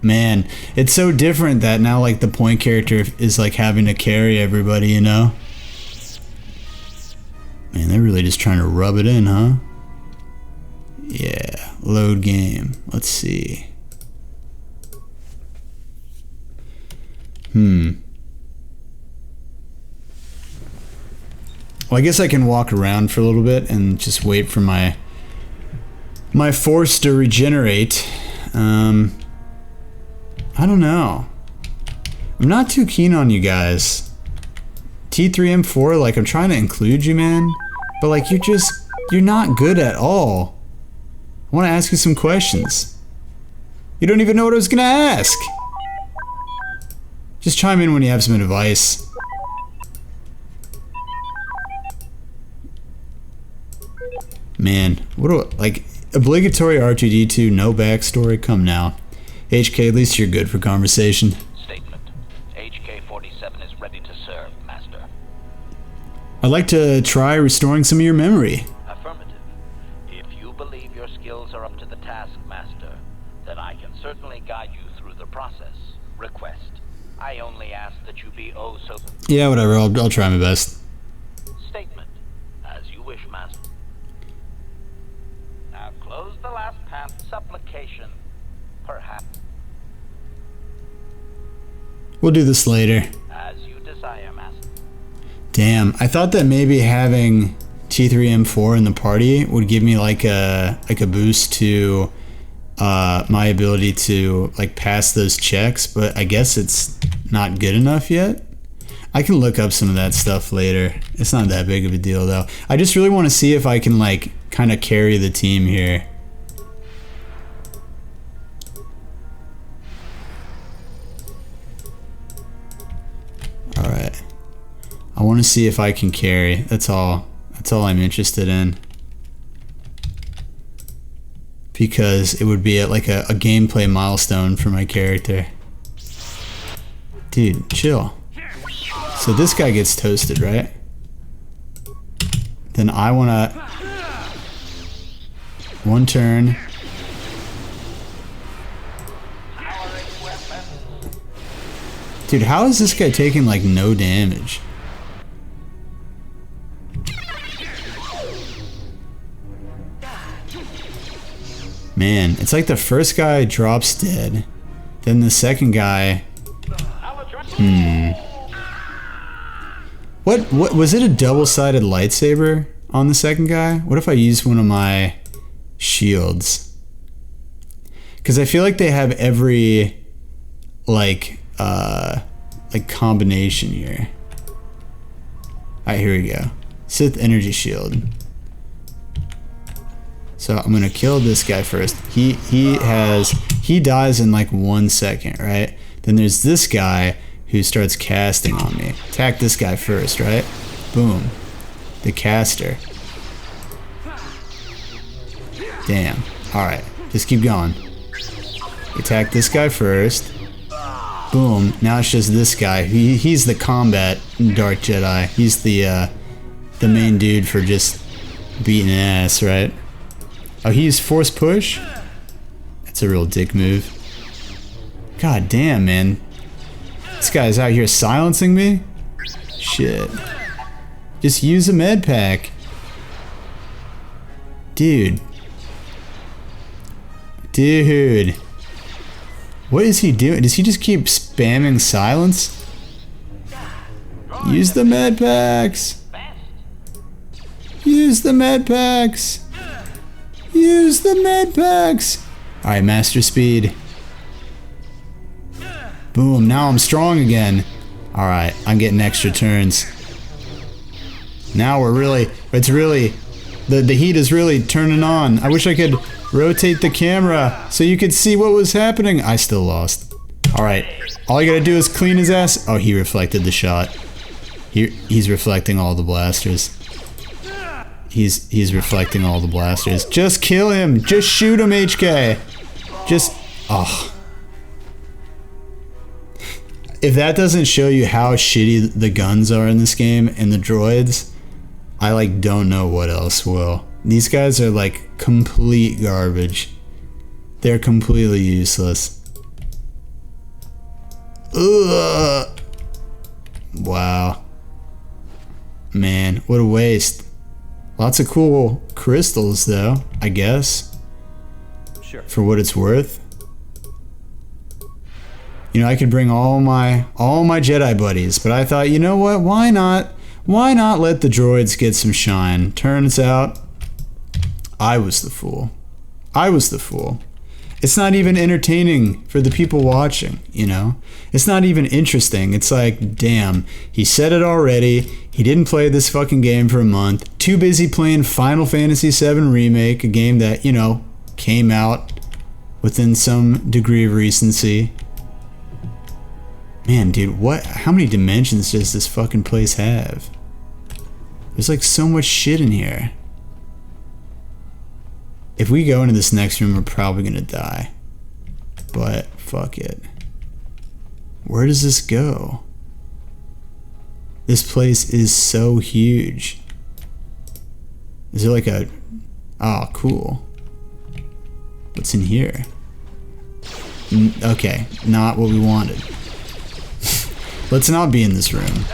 Speaker 1: Man, it's so different that now, like, the point character is, like, having to carry everybody, you know? Man, they're really just trying to rub it in, huh? Yeah, load game. Let's see. Well, I guess I can walk around for a little bit and just wait for my force to regenerate. I don't know. I'm not too keen on you guys. T3M4, like, I'm trying to include you, man. But, like, you're not good at all. I want to ask you some questions. You don't even know what I was going to ask. Just chime in when you have some advice. Man, what do I, like, obligatory R2D2, no backstory, come now. HK, at least you're good for conversation.
Speaker 15: Statement. HK-47 is ready to serve, Master.
Speaker 1: I'd like to try restoring some of your memory.
Speaker 15: Affirmative. If you believe your skills are up to the task, Master, then I can certainly guide you through the process. Request. I only ask that you be oh so...
Speaker 1: Yeah, whatever, I'll try my best.
Speaker 15: Statement. As you wish, Master. Now close the last path. Supplication. Perhaps.
Speaker 1: We'll do this later.
Speaker 15: As you desire, Master.
Speaker 1: Damn, I thought that maybe having T3M4 in the party would give me like a boost to my ability to like pass those checks, but I guess it's not good enough yet. I can look up some of that stuff later. It's not that big of a deal though. I just really want to see if I can like kind of carry the team here. Alright. I want to see if I can carry. That's all I'm interested in. Because it would be like a gameplay milestone for my character. Dude, chill. So this guy gets toasted, right? Then I wanna... One turn. Dude, how is this guy taking like no damage? Man, it's like the first guy drops dead, then the second guy... What was it, a double-sided lightsaber on the second guy? What if I use one of my shields? Because I feel like they have every like combination here. Alright, here we go. Sith energy shield. So I'm gonna kill this guy first. He dies in like 1 second, right? Then there's this guy who starts casting on me. Attack this guy first, right? Boom. The caster. Damn. Alright, just keep going. Attack this guy first. Boom. Now it's just this guy. He's the combat Dark Jedi. He's the main dude for just beating ass, right? Oh, he used force push? That's a real dick move. God damn, man. This guy's out here silencing me? Shit. Just use a med pack. Dude. Dude. What is he doing? Does he just keep spamming silence? Use the med packs. Use the med packs. Use the med packs. Alright, master speed. Boom, now I'm strong again. Alright, I'm getting extra turns. Now it's really, the heat is really turning on. I wish I could rotate the camera so you could see what was happening. I still lost. Alright, all you gotta do is clean his ass. Oh, he reflected the shot. He's reflecting all the blasters. He's reflecting all the blasters. Just kill him. Just shoot him, HK. Just... Oh. If that doesn't show you how shitty the guns are in this game and the droids, I like don't know what else will. These guys are like complete garbage. They're completely useless. Ugh. Wow. Man, what a waste. Lots of cool crystals, though, I guess.
Speaker 3: Sure.
Speaker 1: For what it's worth. You know, I could bring all my Jedi buddies, but I thought, you know what? Why not? Why not let the droids get some shine? Turns out, I was the fool. I was the fool. It's not even entertaining for the people watching, you know? It's not even interesting. It's like, damn, he said it already. He didn't play this fucking game for a month. Too busy playing Final Fantasy VII Remake, a game that, you know, came out within some degree of recency. Man, dude, how many dimensions does this fucking place have? There's like so much shit in here. If we go into this next room, we're probably gonna die. But, fuck it. Where does this go? This place is so huge. Is there like a... Oh, cool. What's in here? Okay, not what we wanted. Let's not be in this room.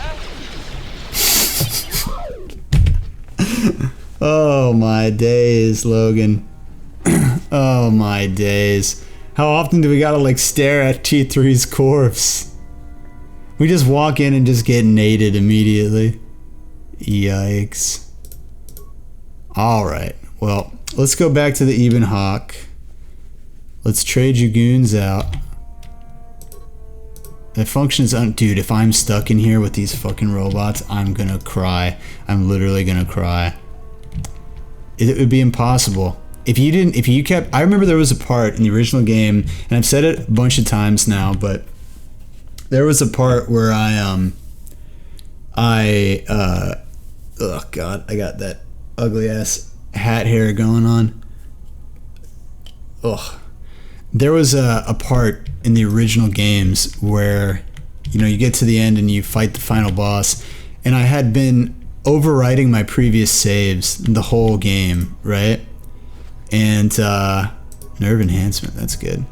Speaker 1: Oh my days, Logan. Oh my days. How often do we gotta like stare at T3's corpse? We just walk in and just get nated immediately. Yikes. Alright, well, let's go back to the Ebon Hawk. Let's trade you goons out. That functions on... Dude, if I'm stuck in here with these fucking robots, I'm gonna cry. I'm literally gonna cry. It would be impossible. If you kept... I remember there was a part in the original game, and I've said it a bunch of times now, but there was a part where oh god, I got that ugly ass hat hair going on. Ugh. There was a part in the original games where, you know, you get to the end and you fight the final boss, and I had been overwriting my previous saves the whole game, right? And nerve enhancement, that's good.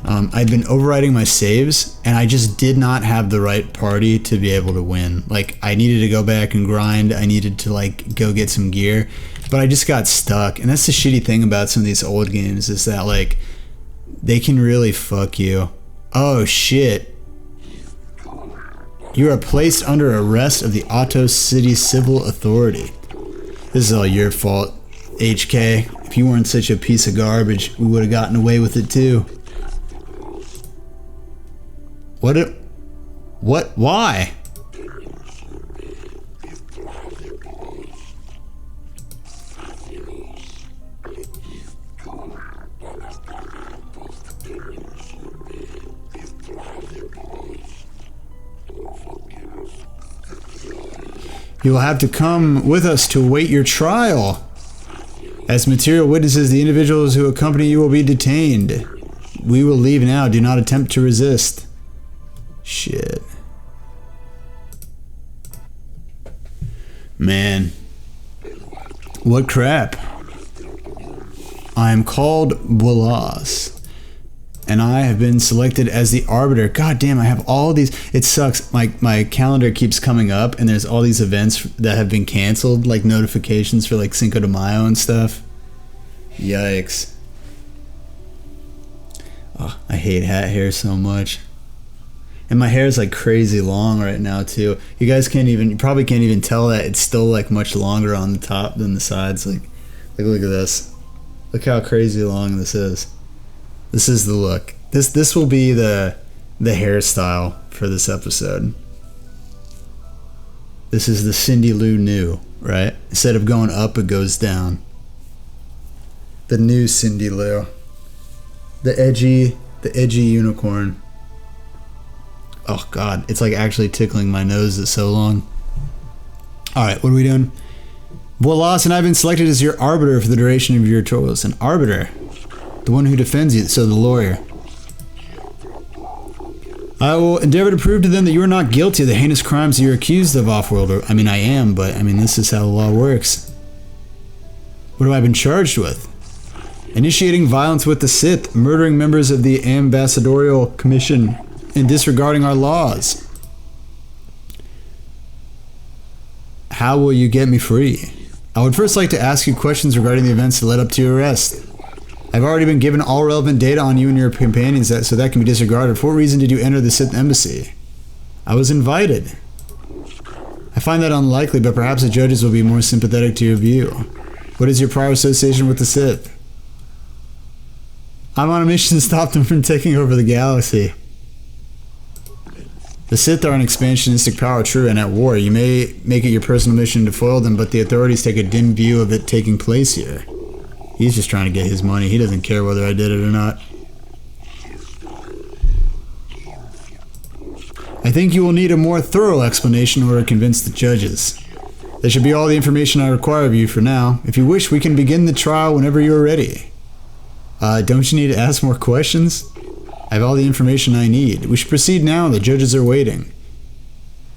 Speaker 1: I'd been overwriting my saves, and I just did not have the right party to be able to win. Like, I needed to go back and grind. I needed to like go get some gear, but I just got stuck. And that's the shitty thing about some of these old games, is that like they can really fuck you. Oh shit. You are placed under arrest of the Otto City Civil Authority. This is all your fault, HK. If you weren't such a piece of garbage, we would have gotten away with it too. Why? You will have to come with us to await your trial. As material witnesses, the individuals who accompany you will be detained. We will leave now. Do not attempt to resist. Shit. Man. What crap. I am called Wallace, and I have been selected as the arbiter. God damn, I have all these. It sucks. My calendar keeps coming up, and there's all these events that have been canceled, like notifications for like Cinco de Mayo and stuff. Yikes. Oh, I hate hat hair so much. And my hair is like crazy long right now too. You guys you probably can't even tell that it's still like much longer on the top than the sides. Like look at this. Look how crazy long this is. This is the look. This will be the hairstyle for this episode. This is the Cindy Lou new, right? Instead of going up, it goes down. The new Cindy Lou. The edgy unicorn. Oh god, it's like actually tickling my nose. It's so long. Alright, what are we doing? Wallace and I have been selected as your arbiter for the duration of your trials. An arbiter? The one who defends you, so the lawyer. I will endeavor to prove to them that you are not guilty of the heinous crimes that you're accused of, Offworlder. I mean, I am, but I mean, this is how the law works. What have I been charged with? Initiating violence with the Sith, murdering members of the Ambassadorial Commission, and disregarding our laws. How will you get me free? I would first like to ask you questions regarding the events that led up to your arrest. I've already been given all relevant data on you and your companions, so that can be disregarded. For what reason did you enter the Sith embassy? I was invited. I find that unlikely, but perhaps the judges will be more sympathetic to your view. What is your prior association with the Sith? I'm on a mission to stop them from taking over the galaxy. The Sith are an expansionistic power, true, and at war. You may make it your personal mission to foil them, but the authorities take a dim view of it taking place here. He's just trying to get his money. He doesn't care whether I did it or not. I think you will need a more thorough explanation in order to convince the judges. That should be all the information I require of you for now. If you wish, we can begin the trial whenever you are ready. Don't you need to ask more questions? I have all the information I need. We should proceed now. The judges are waiting.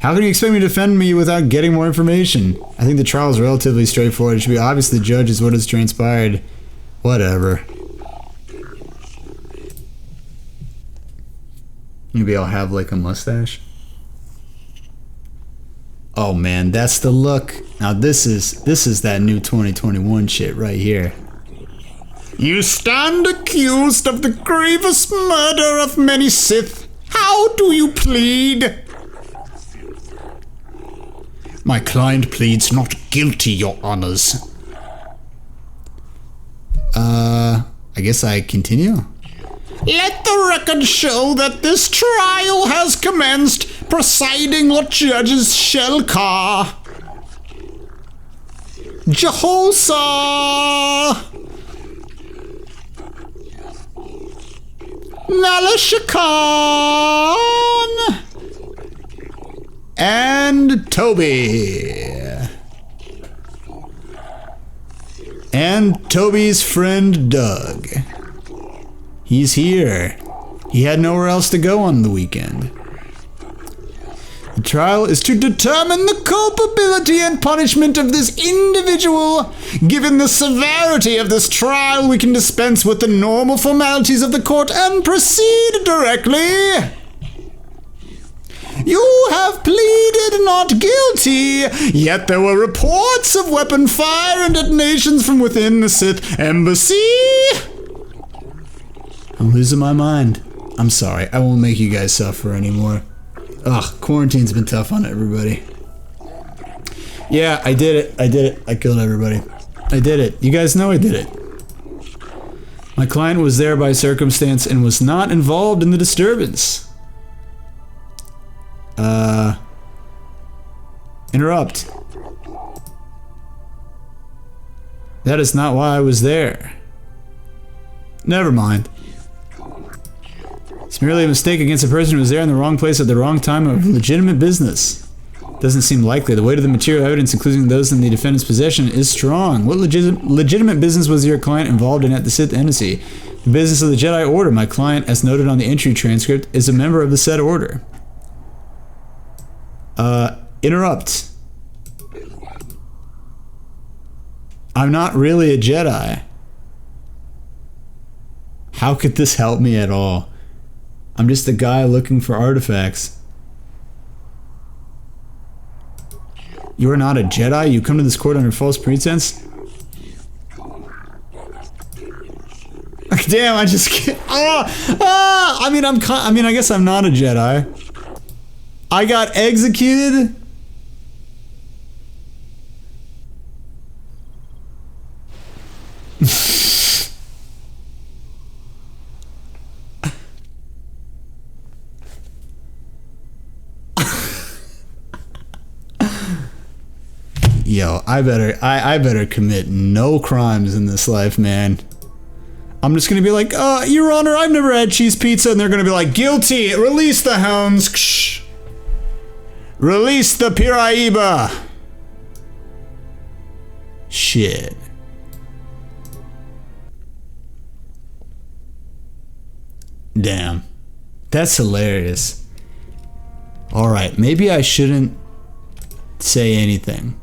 Speaker 1: How can you expect me to defend me without getting more information? I think the trial is relatively straightforward. It should be obvious to the judges what has transpired. Whatever. Maybe I'll have like a mustache. Oh man, that's the look. Now this is that new 2021 shit right here. You stand accused of the grievous murder of many Sith. How do you plead? My client pleads not guilty, your honors. I guess I continue? Let the record show that this trial has commenced. Presiding or judges Shelkar. Jehosa. Nalishakan. And Toby. And Toby's friend Doug. He's here. He had nowhere else to go on the weekend. The trial is to determine the culpability and punishment of this individual. Given the severity of this trial, we can dispense with the normal formalities of the court and proceed directly. You have pleaded not guilty, yet there were reports of weapon fire and detonations from within the Sith embassy. I'm losing my mind. I'm sorry. I won't make you guys suffer anymore. Ugh, quarantine's been tough on everybody. Yeah, I did it. I did it. I killed everybody. I did it. You guys know I did it. My client was there by circumstance and was not involved in the disturbance. Interrupt. That is not why I was there. Never mind. It's merely a mistake against a person who was there in the wrong place at the wrong time of legitimate business. Doesn't seem likely. The weight of the material evidence, including those in the defendant's possession, is strong. What legitimate business was your client involved in at the Sith embassy? The business of the Jedi Order. My client, as noted on the entry transcript, is a member of the said order. Interrupt. I'm not really a Jedi. How could this help me at all? I'm just a guy looking for artifacts. You are not a Jedi? You come to this court under false pretense? Damn, I just can't. I mean, I guess I'm not a Jedi. I got executed? Yo, I better commit no crimes in this life, man. I'm just gonna be like, Your Honor, I've never had cheese pizza, and they're gonna be like, guilty, release the hounds. Ksh. Release the Piraiba. Shit. Damn. That's hilarious. Alright, maybe I shouldn't say anything.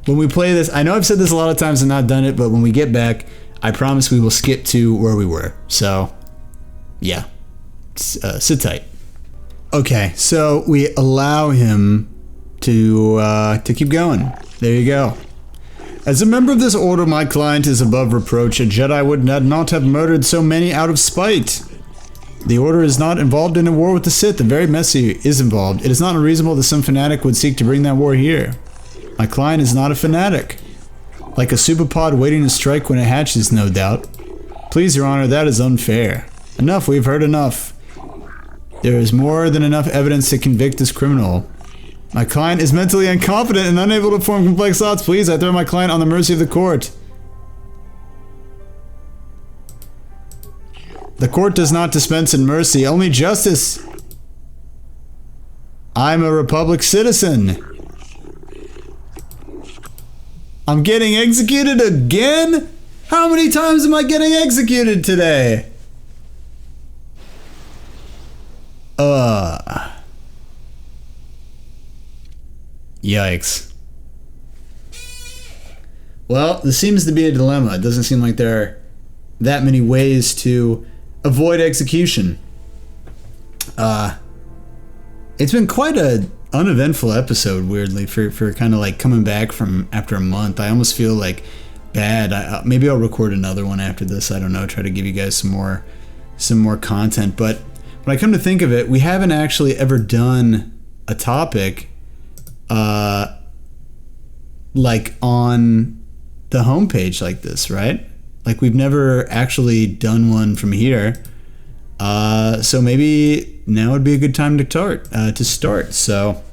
Speaker 1: When we play this, I know I've said this a lot of times and not done it, but when we get back, I promise we will skip to where we were. So, yeah. Sit tight. Okay, so we allow him to keep going. There you go. As a member of this order, my client is above reproach. A Jedi would not have murdered so many out of spite. The Order is not involved in a war with the Sith. The very messy is involved. It is not unreasonable that some fanatic would seek to bring that war here. My client is not a fanatic. Like a superpod waiting to strike when it hatches, no doubt. Please, Your Honor, that is unfair. Enough, we've heard enough. There is more than enough evidence to convict this criminal. My client is mentally incompetent and unable to form complex thoughts. Please, I throw my client on the mercy of the court. The court does not dispense in mercy, only justice. I'm a Republic citizen. I'm getting executed again? How many times am I getting executed today? Yikes. Well, this seems to be a dilemma. It doesn't seem like there are that many ways to avoid execution. It's been quite a uneventful episode, weirdly, for kind of like coming back from after a month. I almost feel like bad. Maybe I'll record another one after this. I don't know. Try to give you guys some more content. But when I come to think of it, we haven't actually ever done a topic like on the homepage like this, right? Like we've never actually done one from here. So maybe now would be a good time to start. So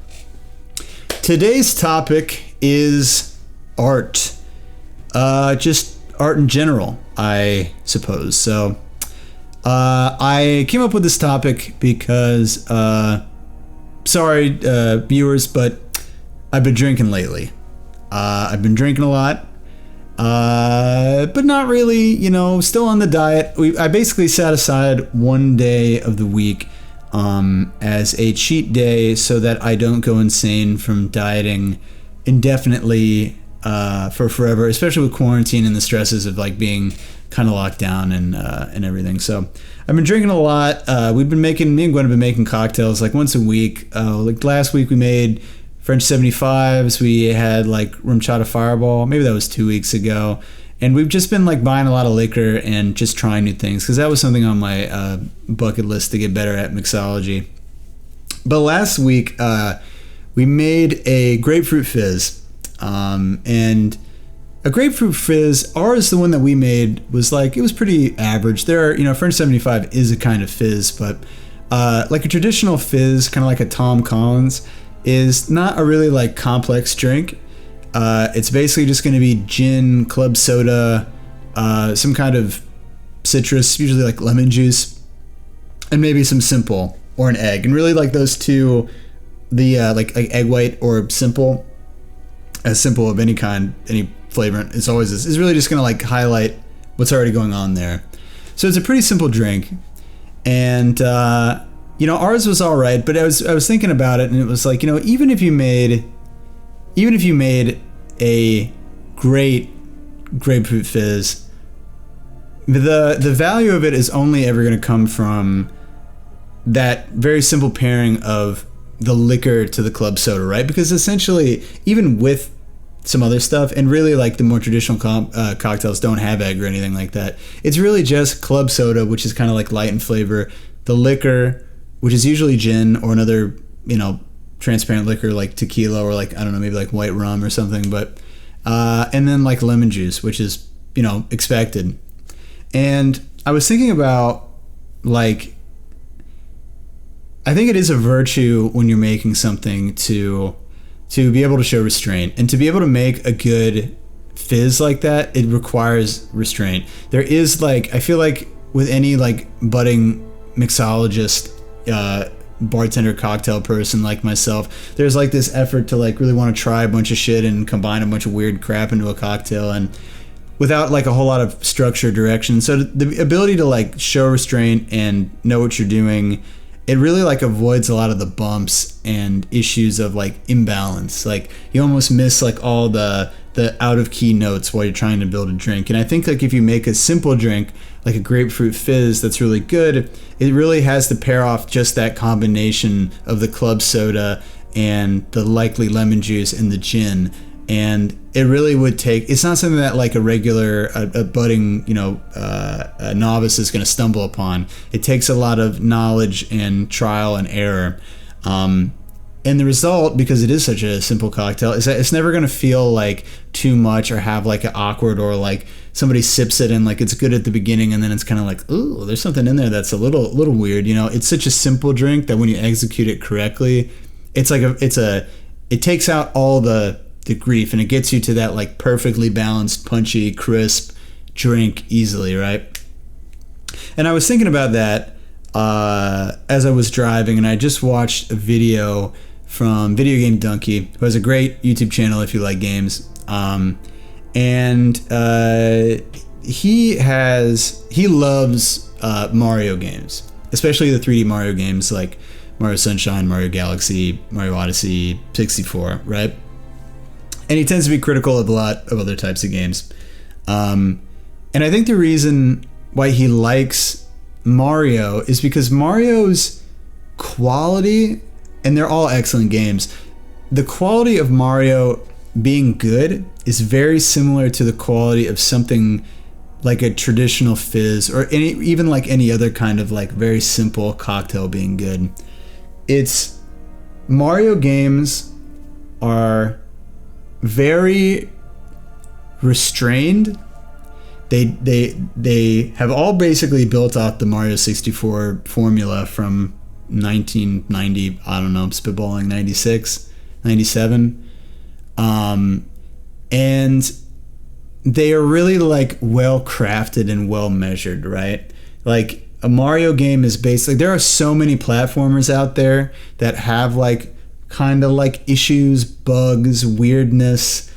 Speaker 1: today's topic is art. Just art in general, I suppose. So I came up with this topic because, sorry, viewers, but I've been drinking lately. I've been drinking a lot. But not really, still on the diet. I basically set aside one day of the week as a cheat day so that I don't go insane from dieting indefinitely for forever, especially with quarantine and the stresses of like being kind of locked down and everything. So I've been drinking a lot. Me and Gwen have been making cocktails like once a week. Like last week we made French 75s, we had like rum chata fireball, maybe that was 2 weeks ago, and we've just been like buying a lot of liquor and just trying new things because that was something on my bucket list to get better at mixology. But last week we made a grapefruit fizz, and a grapefruit fizz, ours, the one that we made, was like, it was pretty average. There are, French 75 is a kind of fizz, but like a traditional fizz, kind of like a Tom Collins, is not a really like complex drink. It's basically just going to be gin, club soda, some kind of citrus, usually like lemon juice, and maybe some simple or an egg. And really like those two, the like egg white or simple, as simple of any kind, any flavor, it's always this. It's really just going to like highlight what's already going on there. So it's a pretty simple drink. And ours was all right, but I was thinking about it, and it was like, even if you made a great grapefruit fizz, the value of it is only ever going to come from that very simple pairing of the liquor to the club soda, right? Because essentially, even with some other stuff, and really like the more traditional cocktails don't have egg or anything like that, it's really just club soda, which is kind of like light in flavor, the liquor, which is usually gin or another, transparent liquor like tequila or like, I don't know, maybe like white rum or something, but and then like lemon juice, which is, expected. And I was thinking about, like, I think it is a virtue when you're making something to be able to show restraint, and to be able to make a good fizz like that, it requires restraint. There is like, I feel like with any like budding mixologist, bartender, cocktail person like myself, there's like this effort to like really want to try a bunch of shit and combine a bunch of weird crap into a cocktail, and without like a whole lot of structure or direction. So the ability to like show restraint and know what you're doing, it really like avoids a lot of the bumps and issues of like imbalance. Like you almost miss like all the out of key notes while you're trying to build a drink. And I think like if you make a simple drink like a grapefruit fizz that's really good, it really has to pair off just that combination of the club soda and the likely lemon juice and the gin. And it really would take, it's not something that like a regular, a budding, a novice is going to stumble upon. It takes a lot of knowledge and trial and error. And the result, because it is such a simple cocktail, is that it's never going to feel like too much or have like an awkward, or like somebody sips it and like it's good at the beginning and then it's kind of like, ooh, there's something in there that's a little weird. It's such a simple drink that when you execute it correctly, it's like it takes out all the grief, and it gets you to that like perfectly balanced, punchy, crisp drink easily, right? And I was thinking about that as I was driving, and I just watched a video from Video Game Donkey, who has a great YouTube channel if you like games. And he loves Mario games, especially the 3D Mario games like Mario Sunshine, Mario Galaxy, Mario Odyssey, 64, right? And he tends to be critical of a lot of other types of games. And I think the reason why he likes Mario is because Mario's quality, and they're all excellent games, the quality of Mario being good is very similar to the quality of something like a traditional fizz, or even like any other kind of like very simple cocktail being good. It's Mario games are very restrained. They have all basically built off the Mario 64 formula from 1990, I don't know, I'm spitballing, 96, 97. And they are really like well crafted and well measured, right? Like a Mario game is basically, there are so many platformers out there that have like kind of like issues, bugs, weirdness,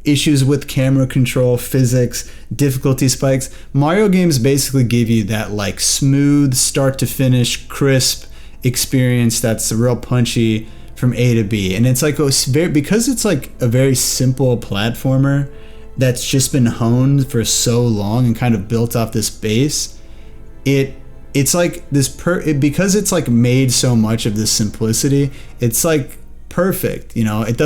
Speaker 1: issues with camera control, physics, difficulty spikes. Mario games basically give you that like smooth start to finish, crisp experience that's real punchy from A to B. And it's like because it's like a very simple platformer that's just been honed for so long and kind of built off this base, it's like this because it's like made so much of this simplicity, it's like perfect. It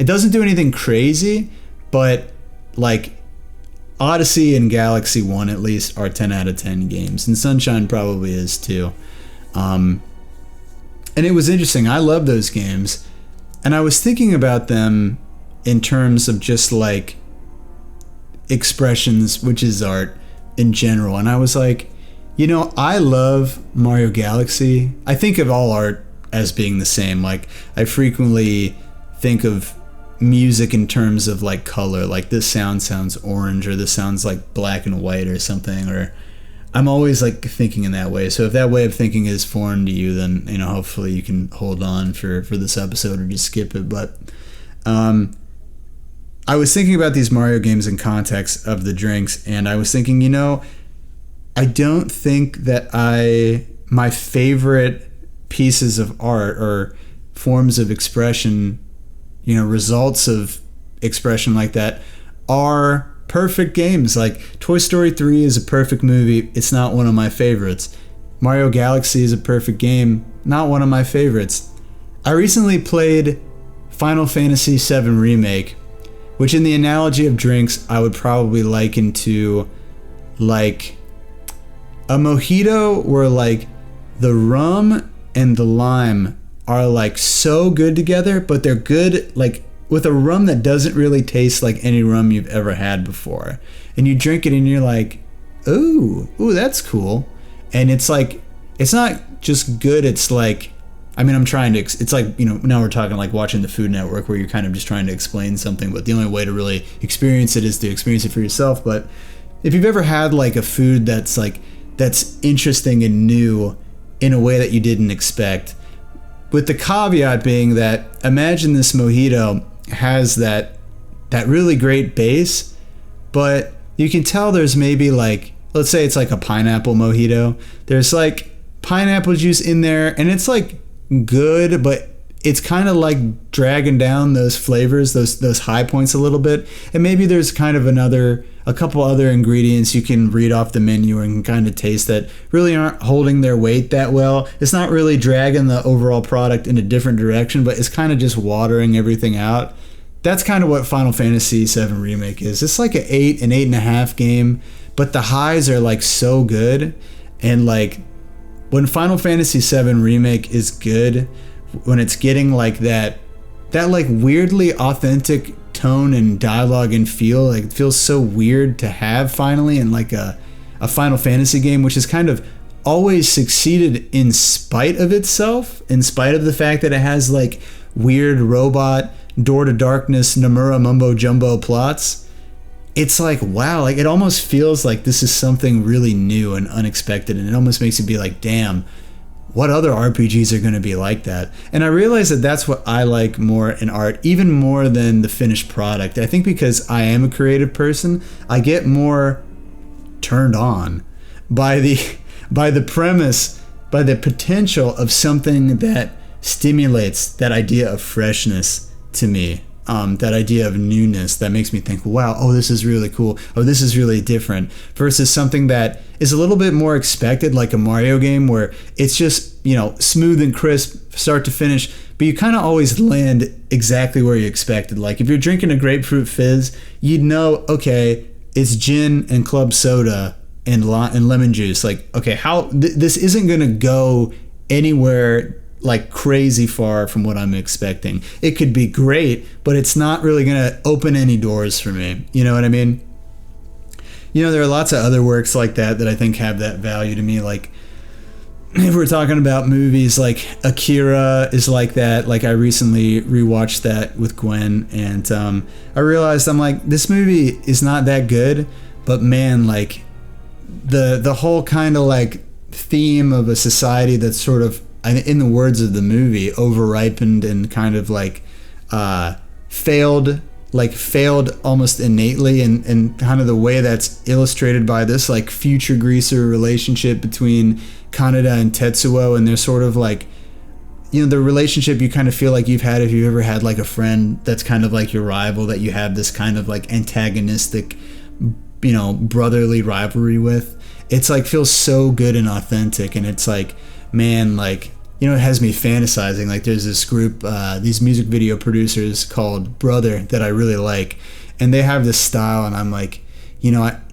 Speaker 1: doesn't do anything crazy, but like Odyssey and Galaxy 1 at least are 10 out of 10 games, and Sunshine probably is too. And it was interesting. I love those games, and I was thinking about them in terms of just like expressions, which is art in general. And I was like, I love Mario Galaxy. I think of all art as being the same. Like I frequently think of music in terms of like color, like this sounds orange, or this sounds like black and white or something, or I'm always like thinking in that way. So if that way of thinking is foreign to you, then hopefully you can hold on for this episode or just skip it. But I was thinking about these Mario games in context of the drinks, and I was thinking, I don't think that my favorite pieces of art or forms of expression, results of expression like that are perfect games. Like Toy Story 3 is a perfect movie. It's not one of my favorites. Mario Galaxy is a perfect game. Not one of my favorites. I recently played Final Fantasy VII Remake, which in the analogy of drinks, I would probably liken to like a mojito where like the rum and the lime are like so good together, but they're good like with a rum that doesn't really taste like any rum you've ever had before. And you drink it and you're like, ooh, that's cool. And it's like, it's not just good, it's like, I'm trying to, it's like, now we're talking like watching the Food Network where you're kind of just trying to explain something, but the only way to really experience it is to experience it for yourself. But if you've ever had like a food that's interesting and new in a way that you didn't expect, with the caveat being that imagine this mojito has that really great base, but you can tell there's maybe like, let's say it's like a pineapple mojito. There's like pineapple juice in there, and it's like good, but it's kind of like dragging down those flavors, those high points a little bit. And maybe there's kind of a couple other ingredients you can read off the menu and kind of taste that really aren't holding their weight that well. It's not really dragging the overall product in a different direction, but it's kind of just watering everything out. That's kind of what Final Fantasy VII Remake is. It's like an 8.5 game, but the highs are like so good. And like when Final Fantasy VII Remake is good, when it's getting like that like weirdly authentic tone and dialogue and feel, like it feels so weird to have finally in like a Final Fantasy game, which has kind of always succeeded in spite of itself, in spite of the fact that it has like weird robot Door to Darkness Nomura mumbo jumbo plots. It's like, wow, like it almost feels like this is something really new and unexpected, and it almost makes you be like, damn, what other RPGs are going to be like that? And I realize that that's what I like more in art, even more than the finished product. I think because I am a creative person, I get more turned on by the premise, by the potential of something that stimulates that idea of freshness to me. That idea of newness that makes me think, wow, oh, this is really cool. Oh, this is really different, versus something that is a little bit more expected, like a Mario game where it's just, smooth and crisp, start to finish, but you kind of always land exactly where you expected. Like if you're drinking a grapefruit fizz, you'd know, okay, it's gin and club soda and lemon juice. Like, okay, this isn't going to go anywhere like crazy far from what I'm expecting. It could be great, but it's not really going to open any doors for me. You know what I mean? There are lots of other works like that I think have that value to me. Like if we're talking about movies, like Akira is like that. Like I recently rewatched that with Gwen, and I realized, I'm like, this movie is not that good, but man, like the whole kind of like theme of a society that's sort of, in the words of the movie, over-ripened and kind of like failed almost innately, and kind of the way that's illustrated by this like future greaser relationship between Kaneda and Tetsuo, and they're sort of like, the relationship you kind of feel like you've had if you've ever had like a friend that's kind of like your rival, that you have this kind of like antagonistic, brotherly rivalry with. It's like feels so good and authentic, and it's like, man, like, it has me fantasizing. Like there's this group, these music video producers called Brother that I really like, and they have this style, and I'm like,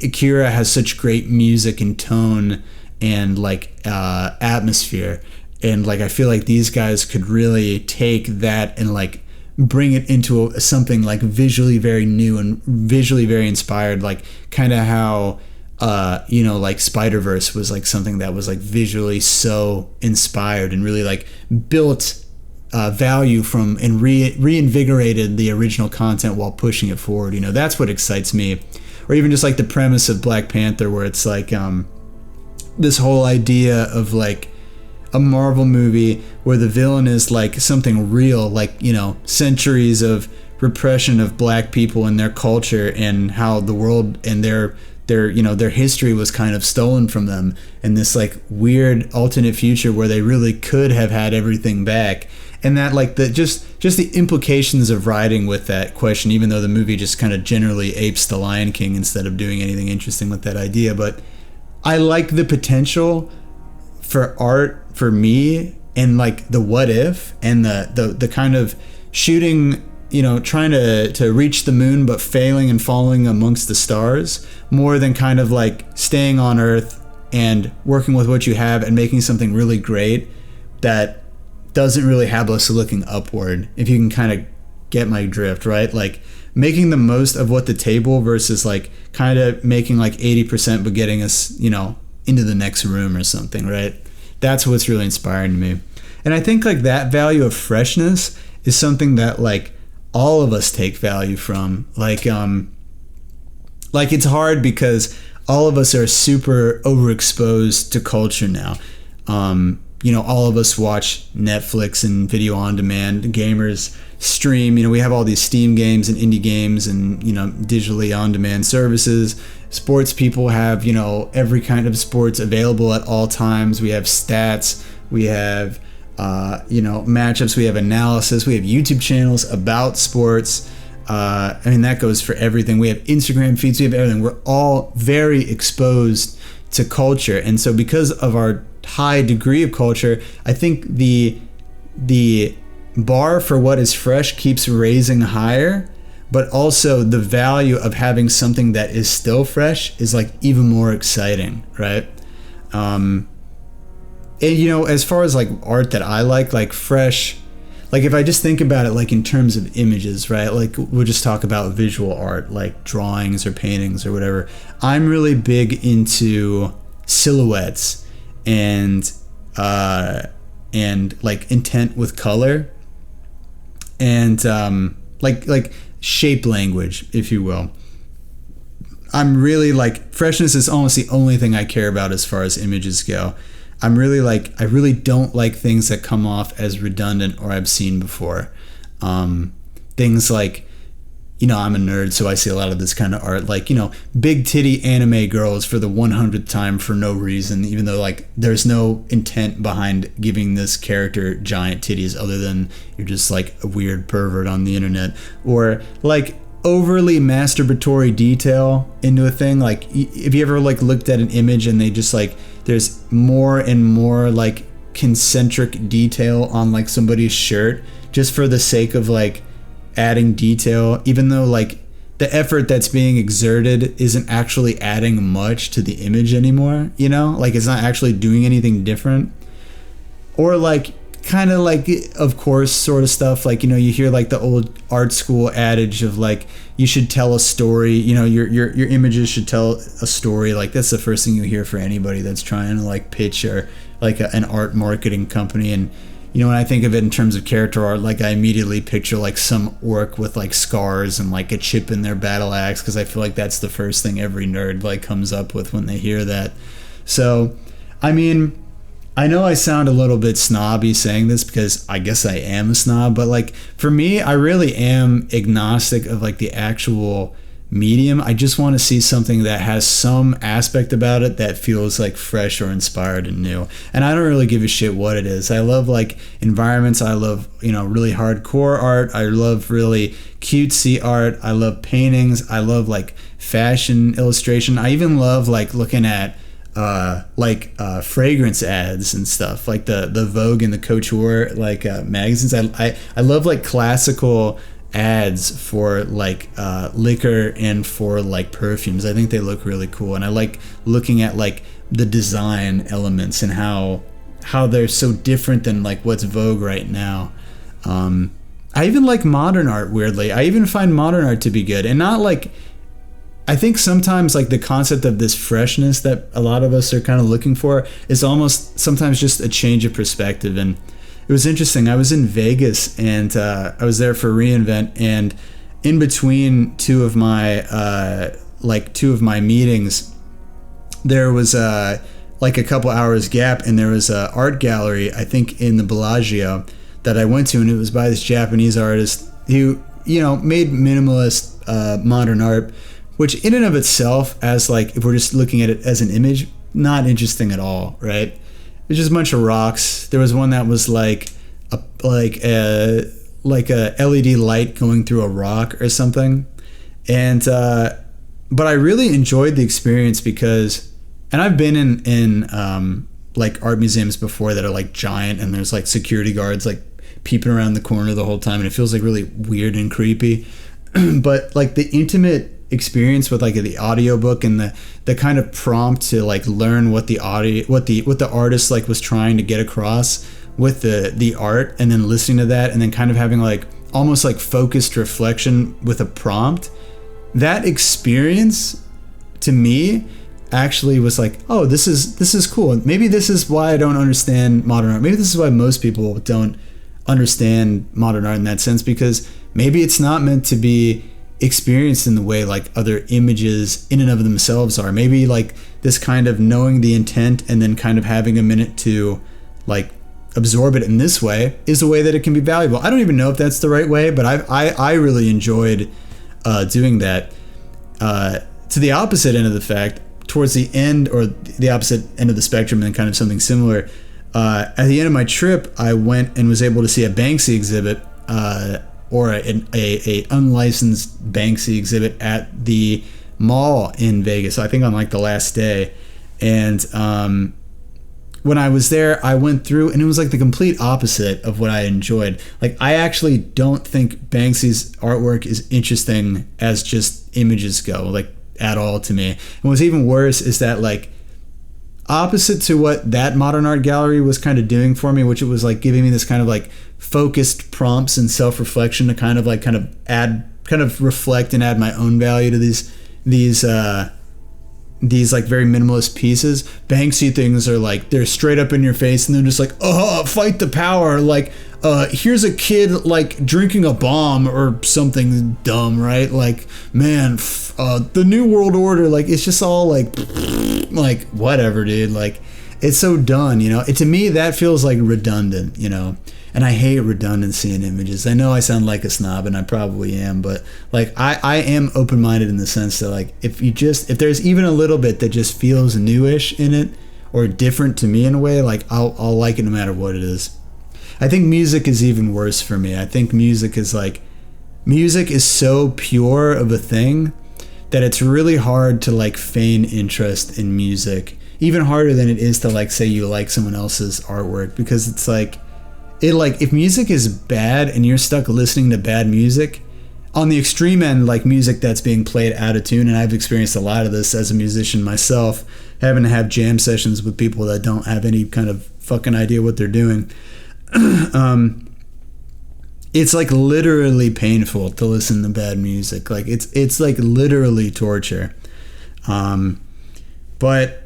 Speaker 1: Akira has such great music and tone and like atmosphere, and like I feel like these guys could really take that and like bring it into something like visually very new and visually very inspired, like kind of how like Spider-Verse was like something that was like visually so inspired and really like built value from and reinvigorated the original content while pushing it forward. That's what excites me. Or even just like the premise of Black Panther, where it's like this whole idea of like a Marvel movie where the villain is like something real, like centuries of repression of black people and their culture, and how the world and their history was kind of stolen from them, and this like weird alternate future where they really could have had everything back. And that like the just the implications of riding with that question, even though the movie just kind of generally apes The Lion King instead of doing anything interesting with that idea. But I like the potential for art for me, and like the what if, and the kind of shooting, trying to reach the moon but failing and falling amongst the stars, more than kind of like staying on Earth and working with what you have and making something really great that doesn't really have us looking upward, if you can kind of get my drift, right? Like making the most of what the table versus like kind of making like 80% but getting us, into the next room or something, right? That's what's really inspiring to me. And I think like that value of freshness is something that like all of us take value from. Like it's hard because all of us are super overexposed to culture now. All of us watch Netflix and video on demand. Gamers stream. We have all these Steam games and indie games and, digitally on demand services. Sports people have, every kind of sports available at all times. We have stats. We have matchups. We have analysis. We have YouTube channels about sports. I mean, that goes for everything. We have Instagram feeds. We have everything. We're all very exposed to culture. And so because of our high degree of culture, I think the bar for what is fresh keeps raising higher, but also the value of having something that is still fresh is like even more exciting, right? And as far as like art that I like fresh, like if I just think about it like in terms of images, right? Like we'll just talk about visual art, like drawings or paintings or whatever. I'm really big into silhouettes and like intent with color and like shape language, if you will. I'm really like, freshness is almost the only thing I care about as far as images go. I really don't like things that come off as redundant or I've seen before. Things like, I'm a nerd, so I see a lot of this kind of art, like, big titty anime girls for the 100th time for no reason, even though like there's no intent behind giving this character giant titties other than you're just like a weird pervert on the internet. Or like overly masturbatory detail into a thing. Like, if you ever like looked at an image and they just like, there's more and more like concentric detail on like somebody's shirt just for the sake of like adding detail, even though like the effort that's being exerted isn't actually adding much to the image anymore, like it's not actually doing anything different. Or like kind of like, of course, sort of stuff like, you hear like the old art school adage of like, you should tell a story, your images should tell a story. Like that's the first thing you hear for anybody that's trying to like pitch or like an art marketing company. And when I think of it in terms of character art, like I immediately picture like some orc with like scars and like a chip in their battle axe, because I feel like that's the first thing every nerd like comes up with when they hear that. So I mean, I know I sound a little bit snobby saying this because I guess I am a snob, but like for me, I really am agnostic of like the actual medium. I just want to see something that has some aspect about it that feels like fresh or inspired and new. And I don't really give a shit what it is. I love like environments. I love, really hardcore art. I love really cutesy art. I love paintings. I love like fashion illustration. I even love like looking at fragrance ads and stuff, like the Vogue and the Couture like magazines. I love like classical ads for like liquor and for like perfumes. I think they look really cool, and I like looking at like the design elements and how they're so different than like what's Vogue right now. I even like modern art, weirdly. I even find modern art to be good, and not like, I think sometimes like the concept of this freshness that a lot of us are kind of looking for is almost sometimes just a change of perspective. And it was interesting. I was in Vegas and I was there for reInvent, and in between two of my meetings, there was like a couple hours gap, and there was a art gallery, I think in the Bellagio, that I went to, and it was by this Japanese artist who, made minimalist modern art, which in and of itself, as like, if we're just looking at it as an image, not interesting at all, right? It's just a bunch of rocks. There was one that was like a LED light going through a rock or something. And but I really enjoyed the experience because, and I've been in like art museums before that are like giant, and there's like security guards like peeping around the corner the whole time, and it feels like really weird and creepy. But like the intimate experience with like the audiobook and the kind of prompt to like learn what the artist like was trying to get across with the art, and then listening to that, and then kind of having like almost like focused reflection with a prompt, that experience to me actually was like, oh, this is cool. Maybe this is why I don't understand modern art. Maybe this is why most people don't understand modern art in that sense, because maybe it's not meant to be experienced in the way like other images in and of themselves are. Maybe like this kind of knowing the intent and then kind of having a minute to like absorb it in this way is a way that it can be valuable. I don't even know if that's the right way, but I really enjoyed doing that. To the opposite end of the fact, towards the end, or the opposite end of the spectrum, and kind of something similar, at the end of my trip, I went and was able to see a Banksy exhibit, or a unlicensed Banksy exhibit at the mall in Vegas. I think on like the last day. And when I was there, I went through and it was like the complete opposite of what I enjoyed. Like, I actually don't think Banksy's artwork is interesting as just images go, like, at all to me. And what's even worse is that, like, opposite to what that modern art gallery was kind of doing for me, which it was like giving me this kind of like focused prompts and self-reflection to kind of reflect and add my own value to these like very minimalist pieces. Banksy things are like, they're straight up in your face and they're just like, oh, fight the power. Like, here's a kid like drinking a bomb or something dumb, right? Like, man, the new world order, like, it's just all like whatever, dude. Like, it's so done, you know. To me, that feels like redundant, you know. And I hate redundancy in images. I know I sound like a snob, and I probably am, but like I am open-minded in the sense that, like, if there's even a little bit that just feels newish in it or different to me in a way, like I'll like it no matter what it is. I think music is even worse for me. I think music is so pure of a thing that it's really hard to like feign interest in music, even harder than it is to like say you like someone else's artwork, because it's like, if music is bad and you're stuck listening to bad music, on the extreme end, like music that's being played out of tune, and I've experienced a lot of this as a musician myself, having to have jam sessions with people that don't have any kind of fucking idea what they're doing. It's like literally painful to listen to bad music. Like it's like literally torture. But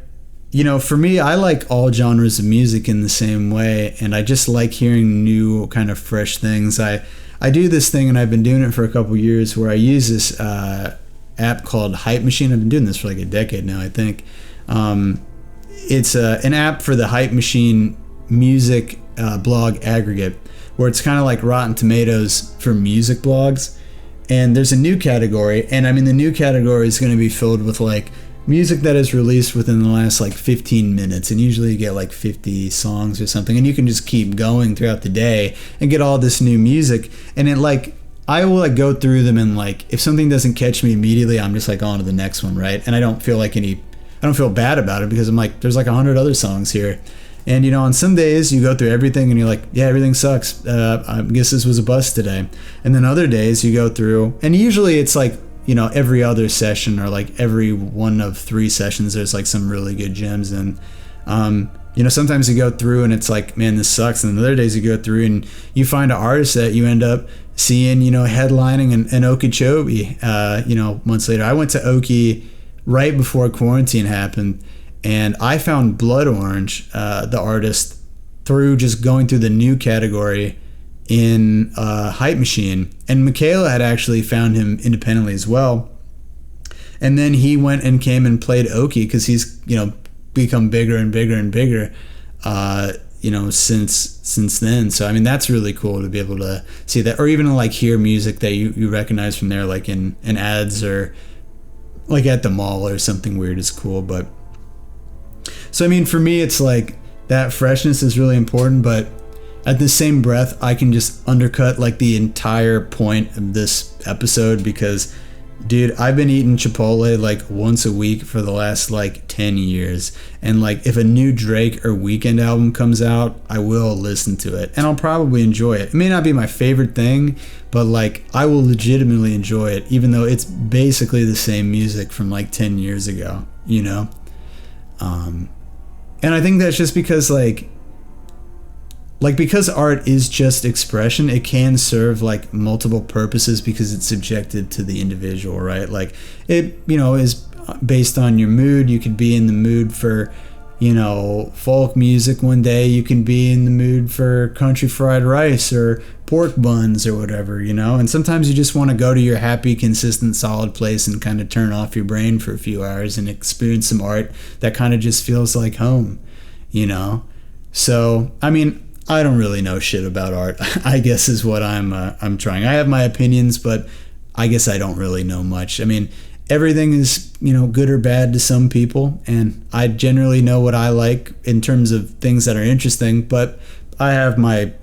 Speaker 1: you know, for me, I like all genres of music in the same way, and I just like hearing new kind of fresh things. I do this thing, and I've been doing it for a couple years, where I use this app called Hype Machine. I've been doing this for like a decade now, I think. It's an app for the Hype Machine music blog aggregate, where it's kind of like Rotten Tomatoes for music blogs. And there's a new category, and I mean, the new category is going to be filled with like music that is released within the last like 15 minutes, and usually you get like 50 songs or something, and you can just keep going throughout the day and get all this new music. And it like, I will like go through them, and like if something doesn't catch me immediately, I'm just like on to the next one, right? And I don't feel bad about it, because I'm like, there's like 100 other songs here. And you know, on some days you go through everything and you're like, yeah, everything sucks, I guess this was a bust today. And then other days you go through, and usually it's like, you know, every other session or like every one of 3 sessions, there's like some really good gems. And you know, sometimes you go through and it's like, man, this sucks. And then other days you go through and you find an artist that you end up seeing, you know, headlining in Okeechobee, you know, months later. I went to Okie right before quarantine happened, and I found Blood Orange, the artist, through just going through the new category in Hype Machine. And Michaela had actually found him independently as well. And then he went and came and played Okie, because he's, you know, become bigger and bigger and bigger, you know, since then. So I mean, that's really cool to be able to see that, or even to like hear music that you recognize from there, like in ads or like at the mall or something weird is cool. But so I mean, for me, it's like that freshness is really important, but at the same breath, I can just undercut like the entire point of this episode, because dude, I've been eating Chipotle like once a week for the last like 10 years. And like, if a new Drake or Weeknd album comes out, I will listen to it, and I'll probably enjoy it. It may not be my favorite thing, but like, I will legitimately enjoy it, even though it's basically the same music from like 10 years ago, you know? And I think that's just because because art is just expression, it can serve like multiple purposes, because it's subjected to the individual, right? Like, it, you know, is based on your mood. You could be in the mood for, you know, folk music one day. You can be in the mood for country fried rice or pork buns or whatever, you know? And sometimes you just want to go to your happy, consistent, solid place and kind of turn off your brain for a few hours and experience some art that kind of just feels like home, you know? So, I mean, I don't really know shit about art, I guess is what I'm trying. I have my opinions, but I guess I don't really know much. I mean, everything is, good or bad to some people, and I generally know what I like in terms of things that are interesting, but I have my,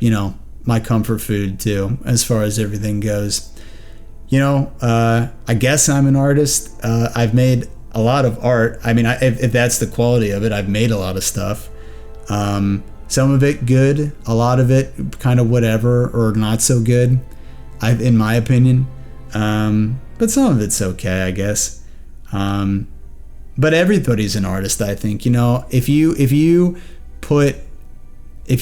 Speaker 1: my comfort food too, as far as everything goes. I guess I'm an artist. I've made a lot of art. I mean, if that's the quality of it, I've made a lot of stuff. Some of it good, a lot of it kind of whatever or not so good, in my opinion. But some of it's okay, I guess. But everybody's an artist, I think. If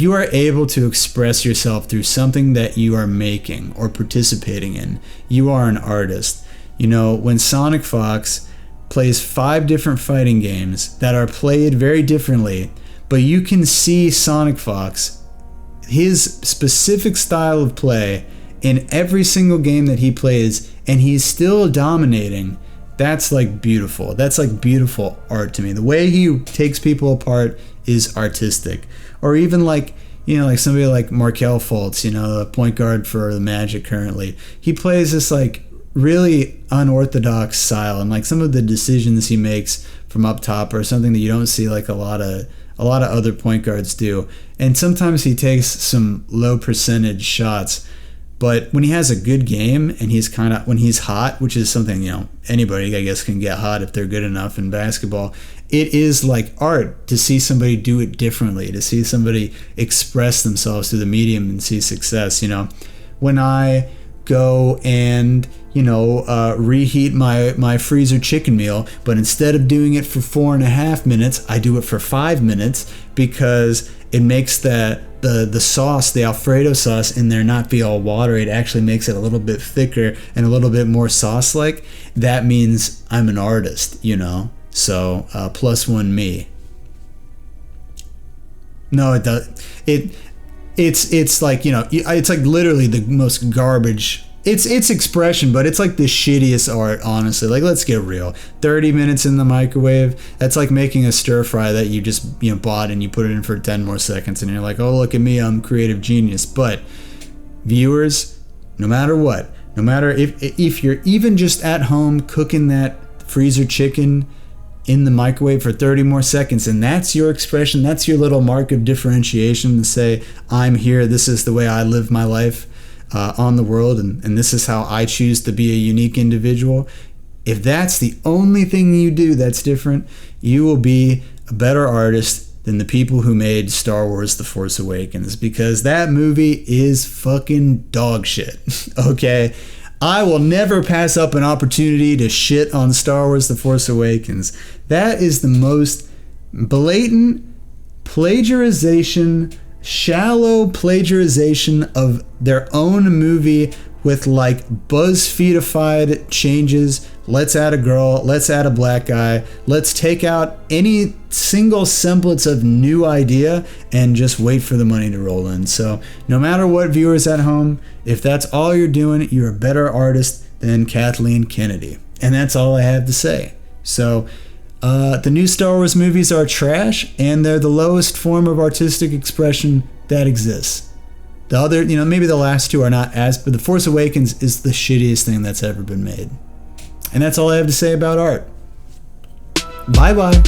Speaker 1: you are able to express yourself through something that you are making or participating in, you are an artist. When Sonic Fox plays 5 different fighting games that are played very differently, but you can see Sonic Fox, his specific style of play in every single game that he plays, and he's still dominating. That's like beautiful. That's like beautiful art to me. The way he takes people apart is artistic. Or even like somebody like Markelle Fultz, the point guard for the Magic currently. He plays this like really unorthodox style, and like some of the decisions he makes from up top are something that you don't see like a lot of other point guards do. And sometimes he takes some low percentage shots, but when he has a good game and when he's hot, which is something, anybody I guess can get hot if they're good enough in basketball, it is like art to see somebody do it differently, to see somebody express themselves through the medium and see success. When I go and reheat my freezer chicken meal, but instead of doing it for 4.5 minutes, I do it for 5 minutes, because it makes the sauce, the Alfredo sauce in there, not be all watery. It actually makes it a little bit thicker and a little bit more sauce-like. That means I'm an artist, So +1 me. No, it does. It's like, it's like literally the most garbage. It's expression, but it's like the shittiest art, honestly. Like, let's get real. 30 minutes in the microwave, that's like making a stir fry that you just bought and you put it in for 10 more seconds, and you're like, oh, look at me, I'm creative genius. But viewers, no matter what, no matter if you're even just at home cooking that freezer chicken in the microwave for 30 more seconds, and that's your expression, that's your little mark of differentiation to say, I'm here, this is the way I live my life on the world, and this is how I choose to be a unique individual. If that's the only thing you do that's different, you will be a better artist than the people who made Star Wars The Force Awakens, because that movie is fucking dog shit. Okay? I will never pass up an opportunity to shit on Star Wars The Force Awakens. That is the most blatant plagiarization, shallow plagiarization of their own movie, with like BuzzFeedified changes. Let's add a girl, let's add a black guy, let's take out any single semblance of new idea and just wait for the money to roll in. So no matter what, viewers at home, if that's all you're doing, you're a better artist than Kathleen Kennedy. And that's all I have to say. So the new Star Wars movies are trash, and they're the lowest form of artistic expression that exists. The other, maybe the last two are not as, but The Force Awakens is the shittiest thing that's ever been made. And that's all I have to say about art. Bye-bye.